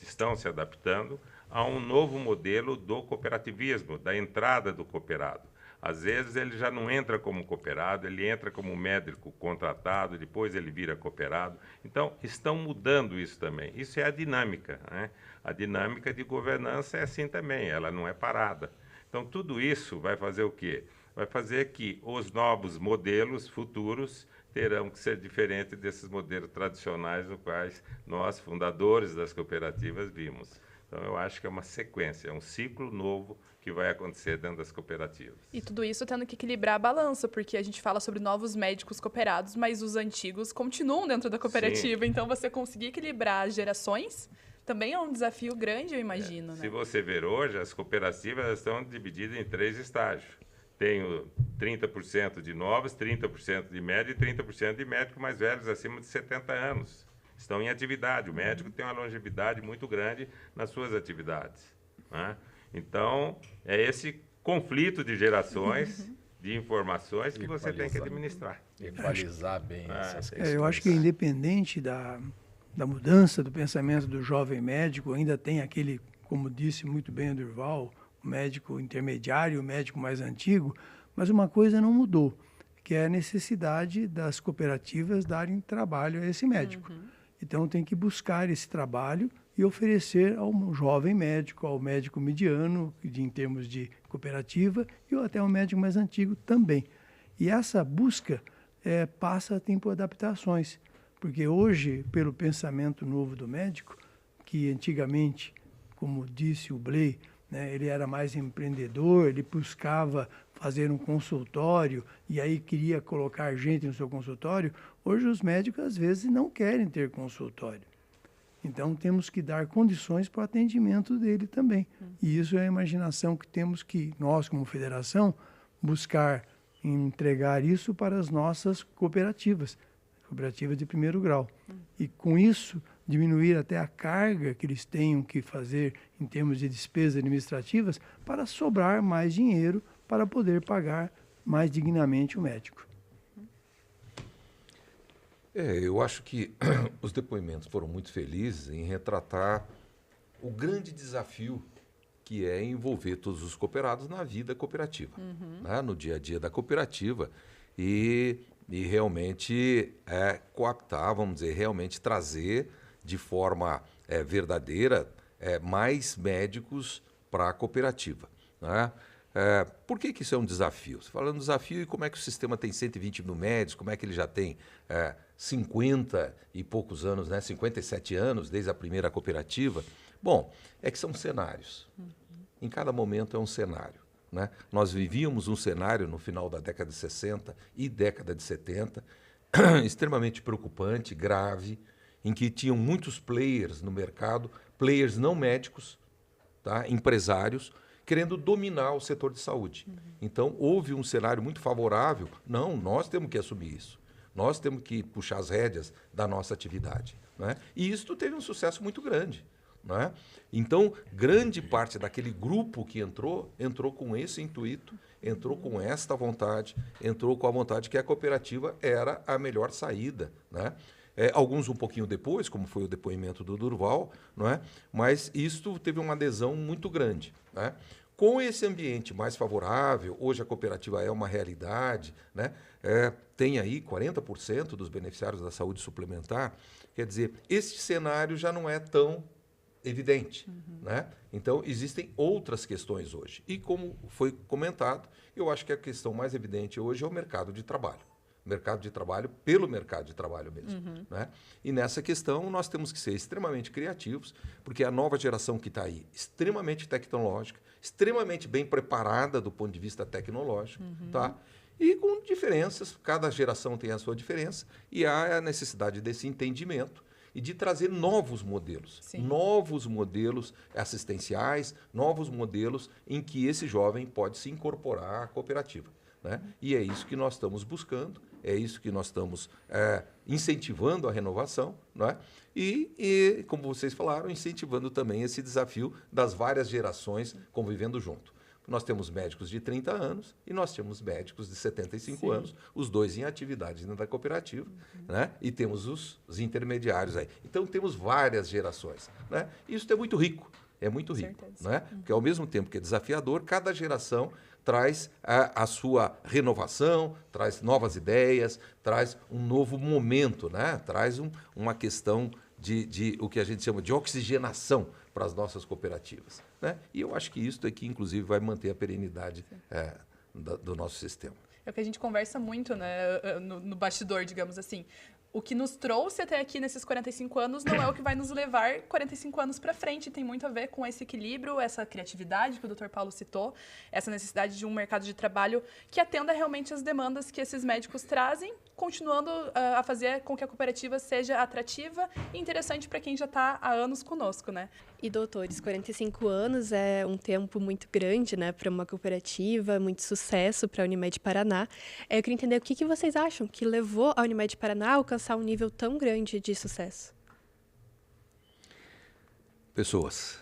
estão se adaptando a um novo modelo do cooperativismo, da entrada do cooperado. Às vezes ele já não entra como cooperado, ele entra como médico contratado, depois ele vira cooperado. Então, estão mudando isso também. Isso é a dinâmica. Né? A dinâmica de governança é assim também, ela não é parada. Então, tudo isso vai fazer o quê? Vai fazer que os novos modelos futuros terão que ser diferentes desses modelos tradicionais, nos quais nós, fundadores das cooperativas, vimos. Então, eu acho que é uma sequência, é um ciclo novo que vai acontecer dentro das cooperativas. E tudo isso tendo que equilibrar a balança, porque a gente fala sobre novos médicos cooperados, mas os antigos continuam dentro da cooperativa. Sim. Então, você conseguir equilibrar as gerações também é um desafio grande, eu imagino. Né? Se você ver hoje, as cooperativas estão divididas em 3 estágios. Tenho 30% de novos, 30% de médio e 30% de médicos mais velhos, acima de 70 anos. Estão em atividade. O médico tem uma longevidade muito grande nas suas atividades. Né? Então, é esse conflito de gerações, de informações que você tem que administrar. Equalizar bem essas questões. Eu acho que independente da mudança do pensamento do jovem médico, ainda tem aquele, como disse muito bem o Durval, o médico intermediário, o médico mais antigo, mas uma coisa não mudou, que é a necessidade das cooperativas darem trabalho a esse médico. Então, tem que buscar esse trabalho e oferecer ao jovem médico, ao médico mediano, em termos de cooperativa, e até ao médico mais antigo também. E essa busca passa a ter por adaptações, porque hoje, pelo pensamento novo do médico, que antigamente, como disse o Blay, né, ele era mais empreendedor, ele buscava fazer um consultório e aí queria colocar gente no seu consultório. Hoje os médicos às vezes não querem ter consultório. Então temos que dar condições para o atendimento dele também. E isso é a imaginação que temos que, nós como federação, buscar entregar isso para as nossas cooperativas de primeiro grau. E com isso diminuir até a carga que eles tenham que fazer em termos de despesas administrativas para sobrar mais dinheiro para poder pagar mais dignamente o médico. Eu acho que os depoimentos foram muito felizes em retratar o grande desafio que é envolver todos os cooperados na vida cooperativa, né? No dia a dia da cooperativa e realmente coaptar, vamos dizer, realmente trazer de forma verdadeira mais médicos para a cooperativa, né? Por que isso é um desafio? Você fala um desafio e como é que o sistema tem 120 mil médicos, como é que ele já tem 50 e poucos anos, né? 57 anos desde a primeira cooperativa? Bom, é que são cenários. Em cada momento é um cenário, né? Nós vivíamos um cenário no final da década de 60 e década de 70, extremamente preocupante, grave, em que tinham muitos players no mercado, players não médicos, tá? Empresários, querendo dominar o setor de saúde. Então, houve um cenário muito favorável. Não, nós temos que assumir isso. Nós temos que puxar as rédeas da nossa atividade, né? E isso teve um sucesso muito grande, né? Então, grande parte daquele grupo que entrou com esse intuito, entrou com esta vontade, entrou com a vontade que a cooperativa era a melhor saída, né? Alguns um pouquinho depois, como foi o depoimento do Durval, não é? Mas isto teve uma adesão muito grande, né? Com esse ambiente mais favorável, hoje a cooperativa é uma realidade, né? Tem aí 40% dos beneficiários da saúde suplementar, quer dizer, esse cenário já não é tão evidente, né? Então, existem outras questões hoje. E como foi comentado, eu acho que a questão mais evidente hoje é o mercado de trabalho. Mercado de trabalho pelo mercado de trabalho mesmo, né? E nessa questão nós temos que ser extremamente criativos, porque a nova geração que está aí, extremamente tecnológica, extremamente bem preparada do ponto de vista tecnológico, tá? E com diferenças, cada geração tem a sua diferença, e há a necessidade desse entendimento e de trazer novos modelos, novos modelos assistenciais, novos modelos em que esse jovem pode se incorporar à cooperativa, né? E é isso que nós estamos buscando, é isso que nós estamos incentivando a renovação, né? E, como vocês falaram, incentivando também esse desafio das várias gerações convivendo junto. Nós temos médicos de 30 anos e nós temos médicos de 75 anos, os dois em atividade dentro da cooperativa, né? E temos os intermediários aí. Então, temos várias gerações, né? Isso é muito rico, né? Porque, ao mesmo tempo que é desafiador, cada geração traz a sua renovação, traz novas ideias, traz um novo momento, né? Traz uma questão de o que a gente chama de oxigenação para as nossas cooperativas, né? E eu acho que isso aqui, inclusive, vai manter a perenidade do nosso sistema. É o que a gente conversa muito, né, no bastidor, digamos assim. O que nos trouxe até aqui nesses 45 anos não é o que vai nos levar 45 anos para frente. Tem muito a ver com esse equilíbrio, essa criatividade que o Dr. Paulo citou, essa necessidade de um mercado de trabalho que atenda realmente às demandas que esses médicos trazem, continuando a fazer com que a cooperativa seja atrativa e interessante para quem já está há anos conosco, né? E, doutores, 45 anos é um tempo muito grande, né, para uma cooperativa, muito sucesso para a Unimed Paraná. Eu queria entender o que vocês acham que levou a Unimed Paraná a alcançar um nível tão grande de sucesso. Pessoas,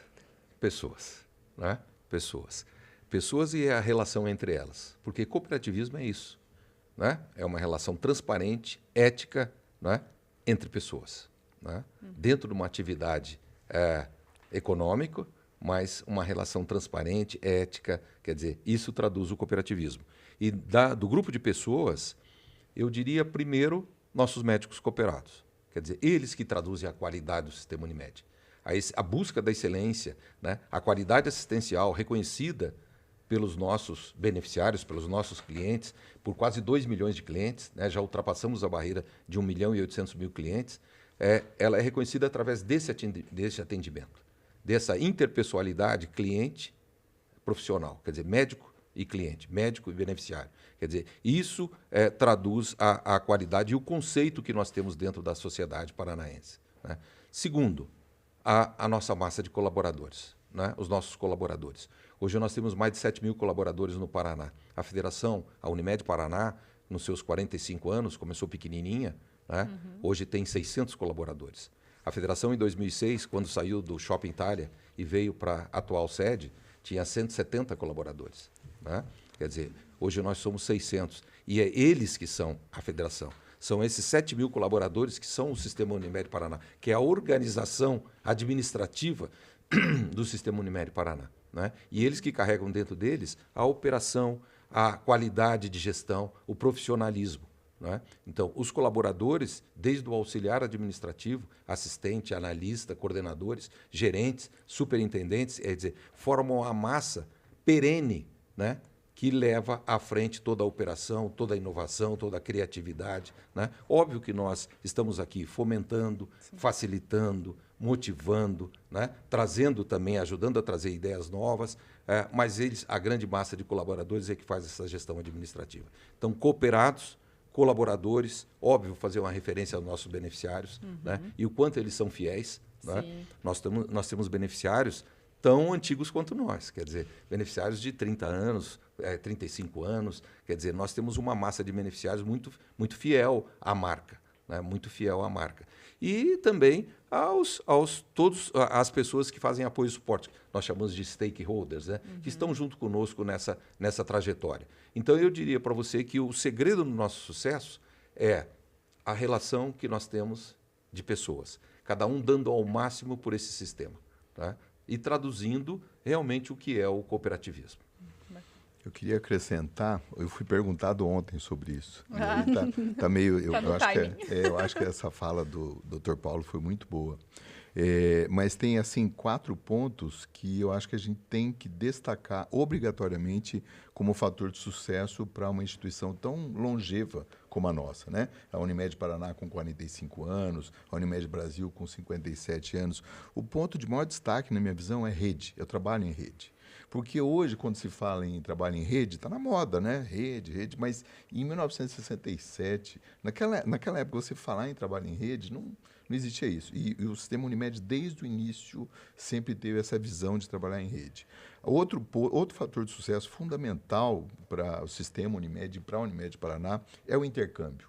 né? Pessoas e a relação entre elas. Porque cooperativismo é isso, né? É uma relação transparente, ética, né? Entre pessoas, né? Dentro de uma atividade econômica, mas uma relação transparente, ética, quer dizer, isso traduz o cooperativismo. E do grupo de pessoas, eu diria primeiro nossos médicos cooperados, quer dizer, eles que traduzem a qualidade do sistema Unimed. A busca da excelência, né? A qualidade assistencial reconhecida pelos nossos beneficiários, pelos nossos clientes, por quase 2 milhões de clientes, né? Já ultrapassamos a barreira de 1.800.000 clientes, ela é reconhecida através desse atendimento, dessa interpessoalidade cliente-profissional, quer dizer, médico e cliente, médico e beneficiário. Quer dizer, isso traduz a qualidade e o conceito que nós temos dentro da sociedade paranaense, né? Segundo, a nossa massa de colaboradores, né? Os nossos colaboradores. Hoje nós temos mais de 7.000 colaboradores no Paraná. A Federação, a Unimed Paraná, nos seus 45 anos, começou pequenininha, né? Hoje tem 600 colaboradores. A Federação, em 2006, quando saiu do Shopping Itália e veio para a atual sede, tinha 170 colaboradores, né? Quer dizer, hoje nós somos 600. E é eles que são a federação. São esses 7.000 colaboradores que são o Sistema Unimed Paraná, que é a organização administrativa do Sistema Unimed Paraná, né? E eles que carregam dentro deles a operação, a qualidade de gestão, o profissionalismo, né? Então, os colaboradores, desde o auxiliar administrativo, assistente, analista, coordenadores, gerentes, superintendentes, quer dizer, formam a massa perene, né? Que leva à frente toda a operação, toda a inovação, toda a criatividade, né? Óbvio que nós estamos aqui fomentando, facilitando, motivando, né? Trazendo também, ajudando a trazer ideias novas, mas a grande massa de colaboradores é que faz essa gestão administrativa. Então, cooperados, colaboradores, óbvio, fazer uma referência aos nossos beneficiários, né? E o quanto eles são fiéis, né? Nós temos beneficiários tão antigos quanto nós, quer dizer, beneficiários de 30 anos, 35 anos, quer dizer, nós temos uma massa de beneficiários muito, muito fiel à marca, né? Muito fiel à marca. E também todas as pessoas que fazem apoio e suporte, nós chamamos de stakeholders, né? Que estão junto conosco nessa trajetória. Então, eu diria para você que o segredo do nosso sucesso é a relação que nós temos de pessoas, cada um dando ao máximo por esse sistema, tá? E traduzindo realmente o que é o cooperativismo. Eu queria acrescentar, eu fui perguntado ontem sobre isso. Tá meio, eu acho que essa fala do Dr. Paulo foi muito boa. Mas tem assim 4 pontos que eu acho que a gente tem que destacar obrigatoriamente como fator de sucesso para uma instituição tão longeva como a nossa, né? A Unimed Paraná com 45 anos, a Unimed Brasil com 57 anos. O ponto de maior destaque, na minha visão, é rede. Eu trabalho em rede. Porque hoje, quando se fala em trabalho em rede, está na moda, né? Rede, mas em 1967, naquela época, você falar em trabalho em rede, não existia isso. E o Sistema Unimed, desde o início, sempre teve essa visão de trabalhar em rede. Outro fator de sucesso fundamental para o Sistema Unimed e para a Unimed Paraná é o intercâmbio.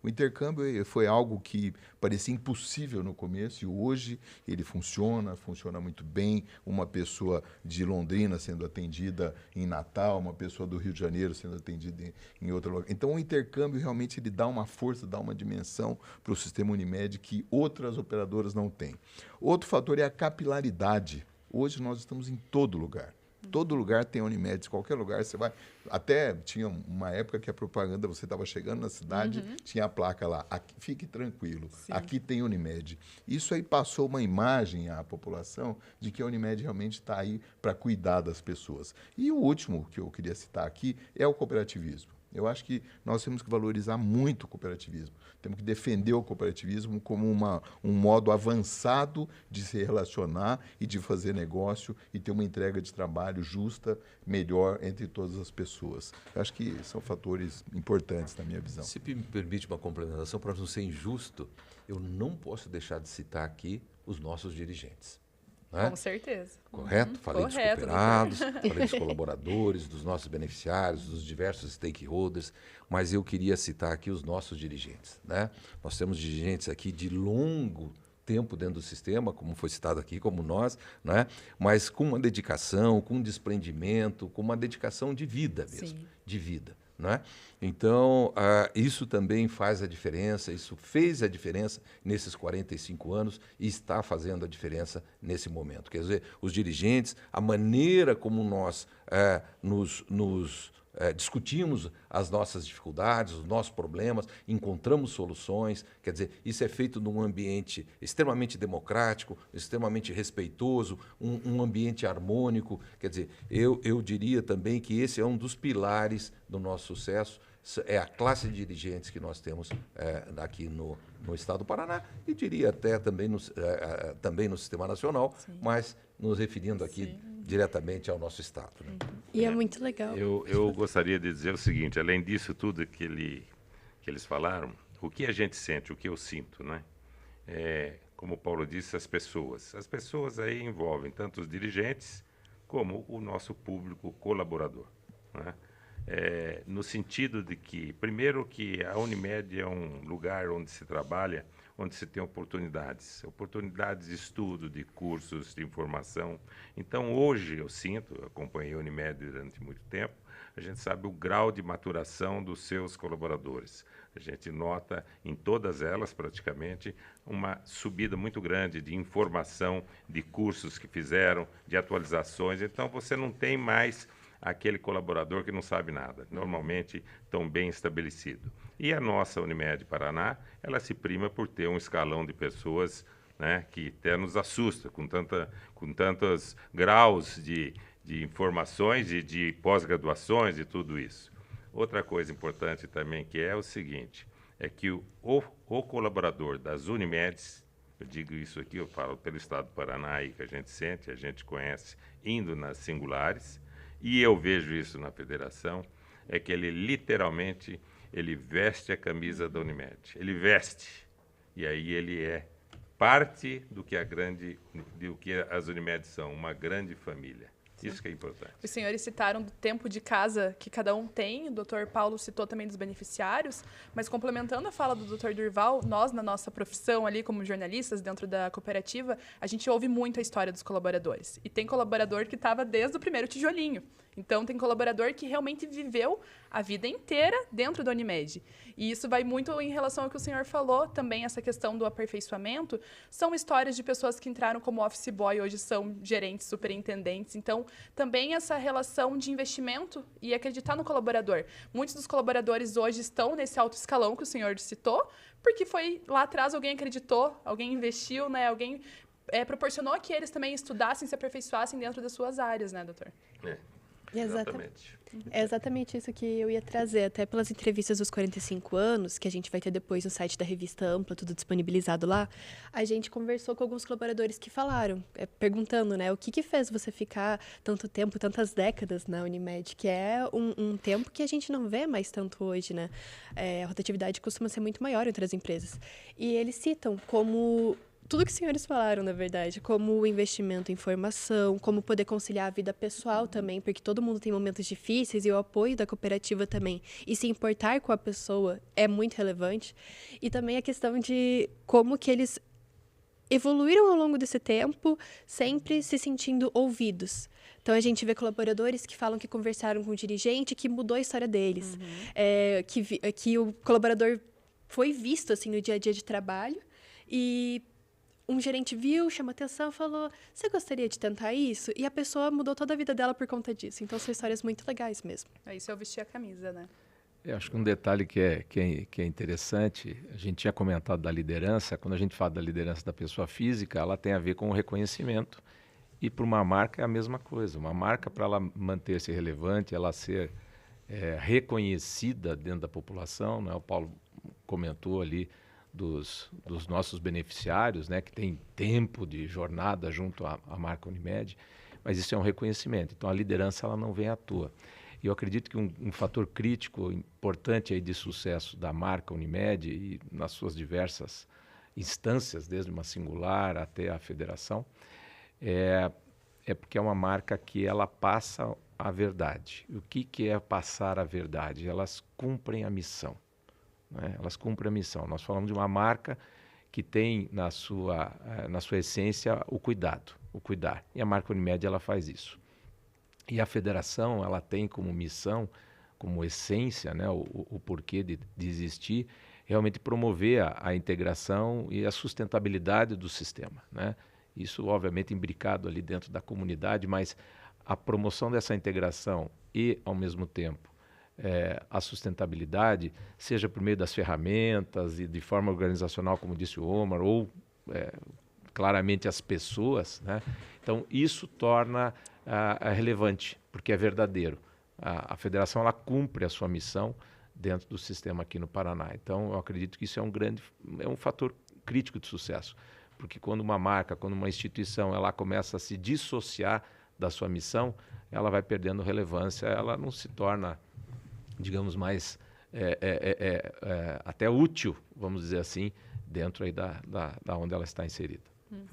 O intercâmbio foi algo que parecia impossível no começo e hoje ele funciona muito bem. Uma pessoa de Londrina sendo atendida em Natal, uma pessoa do Rio de Janeiro sendo atendida em outro lugar. Então, o intercâmbio realmente ele dá uma força, dá uma dimensão para o Sistema Unimed que outras operadoras não têm. Outro fator é a capilaridade. Hoje nós estamos em todo lugar. Todo lugar tem Unimed, qualquer lugar você vai. Até tinha uma época que a propaganda, você estava chegando na cidade, tinha a placa lá, aqui, fique tranquilo, aqui tem Unimed. Isso aí passou uma imagem à população de que a Unimed realmente está aí para cuidar das pessoas. E o último que eu queria citar aqui é o cooperativismo. Eu acho que nós temos que valorizar muito o cooperativismo. Temos que defender o cooperativismo como um modo avançado de se relacionar e de fazer negócio e ter uma entrega de trabalho justa, melhor entre todas as pessoas. Eu acho que são fatores importantes na minha visão. Se me permite uma complementação, para não ser injusto, eu não posso deixar de citar aqui os nossos dirigentes. Né? Com certeza. Correto? Falei dos cooperados, falei dos colaboradores, dos nossos beneficiários, dos diversos stakeholders, mas eu queria citar aqui os nossos dirigentes. Né? Nós temos dirigentes aqui de longo tempo dentro do sistema, como foi citado aqui, como nós, né? Mas com uma dedicação, com um desprendimento, com uma dedicação de vida mesmo, de vida. né? Então, isso também faz a diferença, isso fez a diferença nesses 45 anos e está fazendo a diferença nesse momento. Quer dizer, os dirigentes, a maneira como nós discutimos as nossas dificuldades, os nossos problemas, encontramos soluções. Quer dizer, isso é feito num ambiente extremamente democrático, extremamente respeitoso, um ambiente harmônico. Quer dizer, eu diria também que esse é um dos pilares do nosso sucesso, é a classe de dirigentes que nós temos aqui no Estado do Paraná, e diria até também no Sistema Nacional, sim, mas nos referindo aqui, sim, diretamente ao nosso Estado. Né? E é muito legal. Eu gostaria de dizer o seguinte, além disso tudo que eles falaram, o que a gente sente, o que eu sinto, né? Como o Paulo disse, as pessoas. As pessoas aí envolvem tanto os dirigentes como o nosso público colaborador, né? No sentido de que, primeiro, que a Unimed é um lugar onde se trabalha, onde se tem oportunidades de estudo, de cursos, de informação. Então, hoje, eu acompanhei a Unimed durante muito tempo, a gente sabe o grau de maturação dos seus colaboradores. A gente nota em todas elas, praticamente, uma subida muito grande de informação, de cursos que fizeram, de atualizações. Então, você não tem mais aquele colaborador que não sabe nada, normalmente tão bem estabelecido. E a nossa Unimed Paraná, ela se prima por ter um escalão de pessoas, né, que até nos assusta, com tantos graus de informações e de pós-graduações e tudo isso. Outra coisa importante também que é o seguinte, é que o colaborador das Unimedes, eu digo isso aqui, eu falo pelo Estado do Paraná aí, que a gente sente, a gente conhece, indo nas singulares, e eu vejo isso na federação, é que ele literalmente, ele veste a camisa da Unimed. Ele veste, e aí ele é parte do que as Unimedes são, uma grande família. Isso que é importante. Os senhores citaram do tempo de casa que cada um tem, o doutor Paulo citou também dos beneficiários, mas complementando a fala do doutor Durval, nós, na nossa profissão ali, como jornalistas dentro da cooperativa, a gente ouve muito a história dos colaboradores. E tem colaborador que estava desde o primeiro tijolinho. Então, tem colaborador que realmente viveu a vida inteira dentro da Unimed. E isso vai muito em relação ao que o senhor falou, também essa questão do aperfeiçoamento. São histórias de pessoas que entraram como office boy, hoje são gerentes, superintendentes. Então, também essa relação de investimento e acreditar no colaborador. Muitos dos colaboradores hoje estão nesse alto escalão que o senhor citou, porque foi lá atrás alguém acreditou, alguém investiu, né? Alguém proporcionou que eles também estudassem, se aperfeiçoassem dentro das suas áreas, né, doutor? Exatamente. É exatamente isso que eu ia trazer, até pelas entrevistas dos 45 anos, que a gente vai ter depois no site da Revista Ampla, tudo disponibilizado lá, a gente conversou com alguns colaboradores que falaram, perguntando, né, o que fez você ficar tanto tempo, tantas décadas na Unimed, que é um tempo que a gente não vê mais tanto hoje, né? A rotatividade costuma ser muito maior entre as empresas. E eles citam como tudo que os senhores falaram, na verdade, como o investimento em formação, como poder conciliar a vida pessoal também, porque todo mundo tem momentos difíceis e o apoio da cooperativa também. E se importar com a pessoa é muito relevante. E também a questão de como que eles evoluíram ao longo desse tempo, sempre se sentindo ouvidos. Então, a gente vê colaboradores que falam que conversaram com o dirigente, que mudou a história deles. Que o colaborador foi visto assim, no dia a dia de trabalho e um gerente viu, chamou atenção, falou, você gostaria de tentar isso? E a pessoa mudou toda a vida dela por conta disso. Então, são histórias muito legais mesmo. Isso é eu vestir a camisa, né? Eu acho que um detalhe que é interessante, a gente tinha comentado da liderança, quando a gente fala da liderança da pessoa física, ela tem a ver com o reconhecimento. E para uma marca é a mesma coisa. Uma marca, para ela manter-se relevante, ela ser reconhecida dentro da população, né? O Paulo comentou ali dos nossos beneficiários, né, que tem tempo de jornada junto à marca Unimed, mas isso é um reconhecimento. Então, a liderança ela não vem à toa. E eu acredito que um fator crítico importante aí de sucesso da marca Unimed e nas suas diversas instâncias, desde uma singular até a federação, é porque é uma marca que ela passa a verdade. E o que é passar a verdade? Elas cumprem a missão. Elas cumprem a missão. Nós falamos de uma marca que tem na sua essência o cuidar. E a marca Unimed ela faz isso. E a federação ela tem como missão como essência, né, o porquê de existir, realmente promover a integração e a sustentabilidade do sistema, né? Isso, obviamente, imbricado ali dentro da comunidade, mas a promoção dessa integração e, ao mesmo tempo, a sustentabilidade, seja por meio das ferramentas e de forma organizacional, como disse o Omar, ou claramente as pessoas, né? Então, isso torna relevante, porque é verdadeiro. A federação ela cumpre a sua missão dentro do sistema aqui no Paraná. Então, eu acredito que isso é um fator crítico de sucesso, porque quando uma marca, quando uma instituição, ela começa a se dissociar da sua missão, ela vai perdendo relevância, ela não se torna, digamos, mais até útil, vamos dizer assim, dentro aí da onde ela está inserida.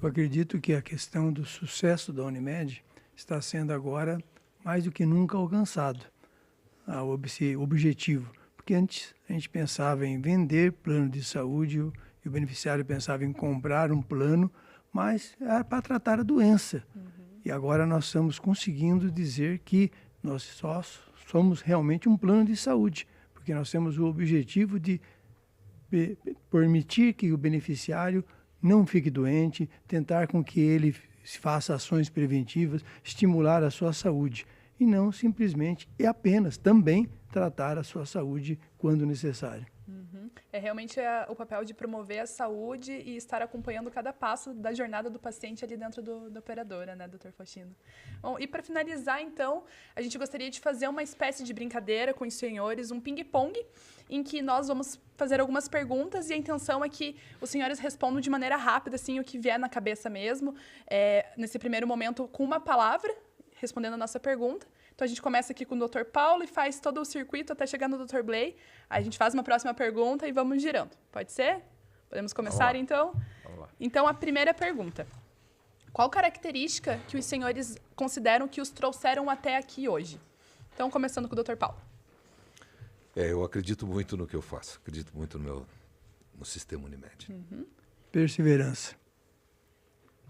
Eu acredito que a questão do sucesso da Unimed está sendo agora mais do que nunca alcançado, esse objetivo. Porque antes a gente pensava em vender plano de saúde e o beneficiário pensava em comprar um plano, mas era para tratar a doença. E agora nós estamos conseguindo dizer que nós só somos realmente um plano de saúde, porque nós temos o objetivo de permitir que o beneficiário não fique doente, tentar com que ele faça ações preventivas, estimular a sua saúde, e não simplesmente e apenas também tratar a sua saúde quando necessário. É realmente o papel de promover a saúde e estar acompanhando cada passo da jornada do paciente ali dentro da operadora, né, Dr. Faustino? Bom, e para finalizar, então, a gente gostaria de fazer uma espécie de brincadeira com os senhores, um ping-pong, em que nós vamos fazer algumas perguntas e a intenção é que os senhores respondam de maneira rápida, assim, o que vier na cabeça mesmo, nesse primeiro momento com uma palavra, respondendo a nossa pergunta. Então, a gente começa aqui com o Dr. Paulo e faz todo o circuito até chegar no Dr. Blay. Aí a gente faz uma próxima pergunta e vamos girando. Pode ser? Podemos começar, então? Vamos lá. Então, a primeira pergunta. Qual característica que os senhores consideram que os trouxeram até aqui hoje? Então, começando com o Dr. Paulo. Eu acredito muito no que eu faço. Acredito muito no sistema Unimed. Perseverança.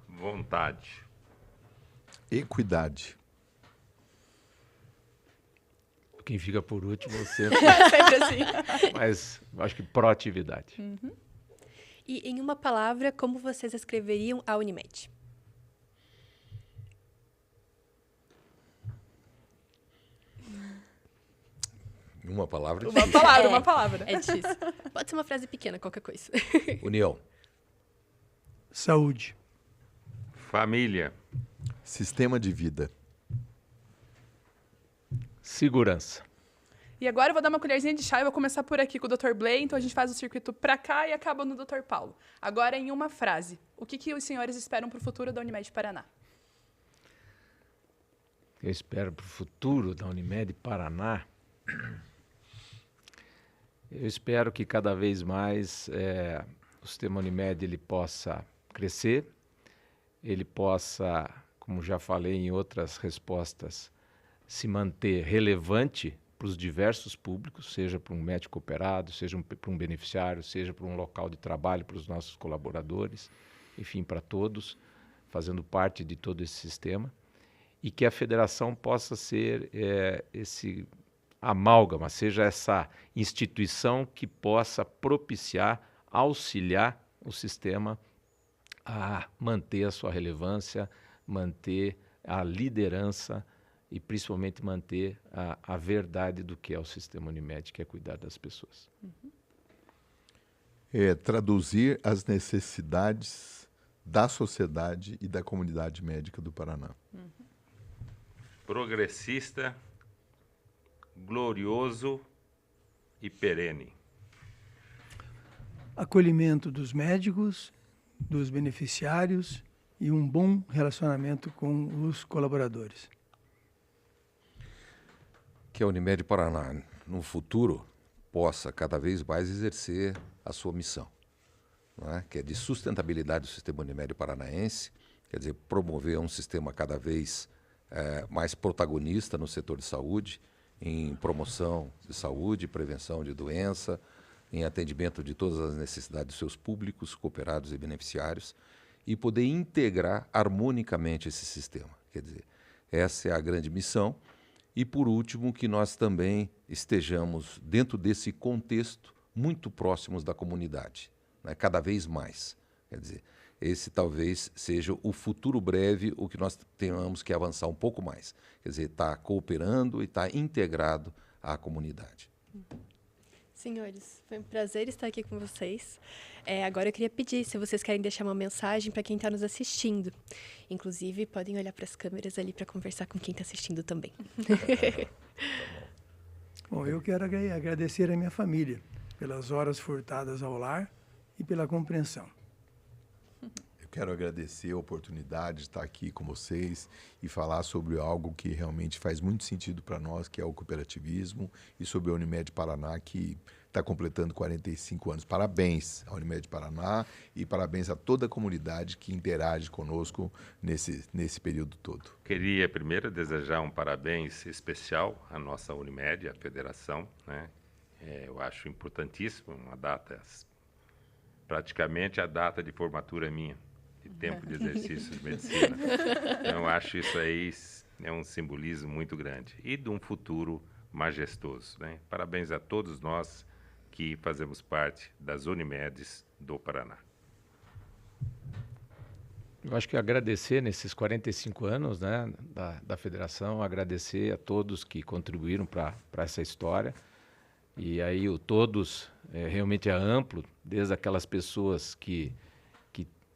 Vontade. Equidade. Quem fica por último sempre, Sempre assim. mas acho que proatividade. E em uma palavra, como vocês escreveriam a Unimed? Uma palavra. Uma palavra, uma palavra. É difícil. Pode ser uma frase pequena, qualquer coisa. União. Saúde. Família. Sistema de vida. Segurança. E agora eu vou dar uma colherzinha de chá e vou começar por aqui com o Dr. Blay. Então, a gente faz o circuito para cá e acaba no Dr. Paulo. Agora, em uma frase. O que os senhores esperam para o futuro da Unimed Paraná? Eu espero para o futuro da Unimed Paraná. Eu espero que cada vez mais o sistema Unimed ele possa crescer, ele possa, como já falei em outras respostas, se manter relevante para os diversos públicos, seja para um médico operado, seja para um beneficiário, seja para um local de trabalho, para os nossos colaboradores, enfim, para todos, fazendo parte de todo esse sistema, e que a federação possa ser esse amálgama, seja essa instituição que possa propiciar, auxiliar o sistema a manter a sua relevância, manter a liderança e principalmente manter a verdade do que é o sistema Unimed, que é cuidar das pessoas. Traduzir as necessidades da sociedade e da comunidade médica do Paraná. Progressista, glorioso e perene. Acolhimento dos médicos, dos beneficiários e um bom relacionamento com os colaboradores. Que a Unimed Paraná, no futuro, possa cada vez mais exercer a sua missão, não é? Que é de sustentabilidade do sistema Unimed paranaense, quer dizer, promover um sistema cada vez mais protagonista no setor de saúde, em promoção de saúde, prevenção de doença, em atendimento de todas as necessidades dos seus públicos, cooperados e beneficiários, e poder integrar harmonicamente esse sistema. Quer dizer, essa é a grande missão E, por último, que nós também estejamos, dentro desse contexto, muito próximos da comunidade, né? Cada vez mais. Quer dizer, esse talvez seja o futuro breve, o que nós tenhamos que avançar um pouco mais. Quer dizer, estar cooperando e estar integrado à comunidade. Senhores, foi um prazer estar aqui com vocês. Agora eu queria pedir se vocês querem deixar uma mensagem para quem está nos assistindo. Inclusive, podem olhar para as câmeras ali para conversar com quem está assistindo também. Bom, eu quero agradecer a minha família pelas horas furtadas ao lar e pela compreensão. Eu quero agradecer a oportunidade de estar aqui com vocês e falar sobre algo que realmente faz muito sentido para nós, que é o cooperativismo, e sobre a Unimed Paraná, que está completando 45 anos. Parabéns à Unimed Paraná e parabéns a toda a comunidade que interage conosco nesse período todo. Queria primeiro desejar um parabéns especial à nossa Unimed, à federação, né? Eu acho importantíssimo, uma data, praticamente a data de formatura minha, de tempo de exercício de medicina. Então, eu acho isso aí é um simbolismo muito grande e de um futuro majestoso, né? Parabéns a todos nós que fazemos parte das Unimedes do Paraná. Eu acho que agradecer nesses 45 anos, né, da federação, agradecer a todos que contribuíram para essa história. E aí o todos realmente é amplo, desde aquelas pessoas que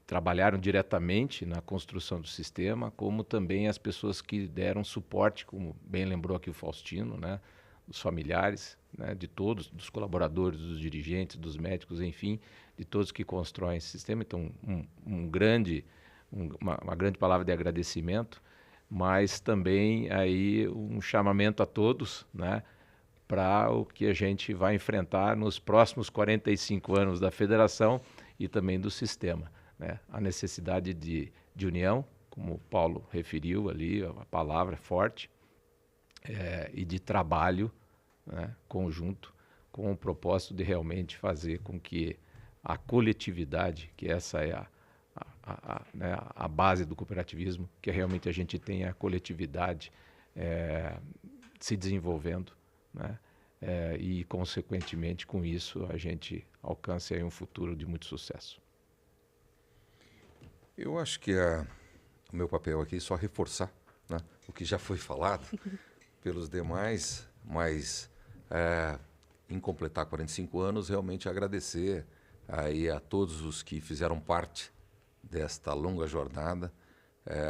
trabalharam diretamente na construção do sistema, como também as pessoas que deram suporte, como bem lembrou aqui o Faustino, né, os familiares, né, de todos, dos colaboradores, dos dirigentes, dos médicos, enfim, de todos que constroem esse sistema. Então, uma grande palavra de agradecimento, mas também aí um chamamento a todos, né, para o que a gente vai enfrentar nos próximos 45 anos da federação e também do sistema, né? A necessidade de união, como o Paulo referiu ali, a palavra forte, e de trabalho, né, conjunto, com o propósito de realmente fazer com que a coletividade, que essa é a base do cooperativismo, que realmente a gente tenha a coletividade se desenvolvendo, né? E, consequentemente, com isso, a gente alcance aí um futuro de muito sucesso. Eu acho que o meu papel aqui é só reforçar, né, o que já foi falado pelos demais, mas em completar 45 anos, realmente agradecer aí a todos os que fizeram parte desta longa jornada,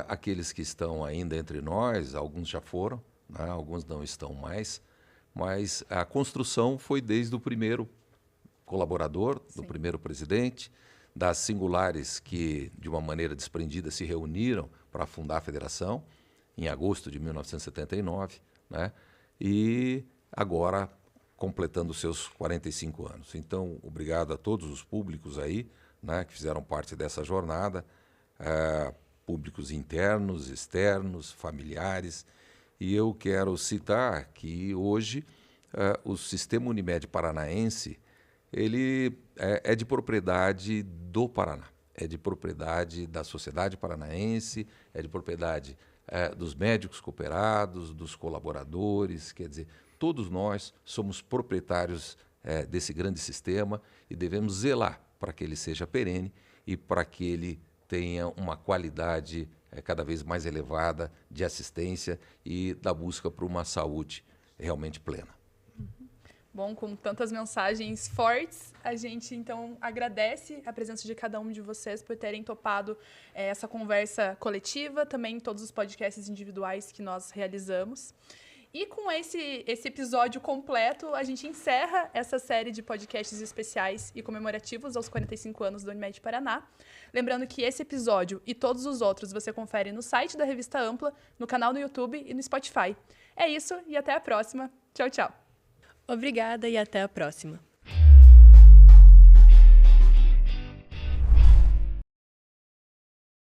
aqueles que estão ainda entre nós, alguns já foram, né, alguns não estão mais, mas a construção foi desde o primeiro colaborador, do primeiro presidente, das singulares que, de uma maneira desprendida, se reuniram para fundar a federação, em agosto de 1979, né? E agora completando seus 45 anos. Então, obrigado a todos os públicos aí, né, que fizeram parte dessa jornada, públicos internos, externos, familiares. E eu quero citar que hoje o sistema Unimed paranaense ele é de propriedade do Paraná, é de propriedade da sociedade paranaense, é de propriedade dos médicos cooperados, dos colaboradores, quer dizer, todos nós somos proprietários desse grande sistema e devemos zelar para que ele seja perene e para que ele tenha uma qualidade cada vez mais elevada de assistência e da busca por uma saúde realmente plena. Bom, com tantas mensagens fortes, a gente então agradece a presença de cada um de vocês por terem topado essa conversa coletiva, também todos os podcasts individuais que nós realizamos. E com esse episódio completo, a gente encerra essa série de podcasts especiais e comemorativos aos 45 anos do Unimed Paraná. Lembrando que esse episódio e todos os outros você confere no site da Revista Ampla, no canal do YouTube e no Spotify. É isso e até a próxima. Tchau, tchau. Obrigada e até a próxima.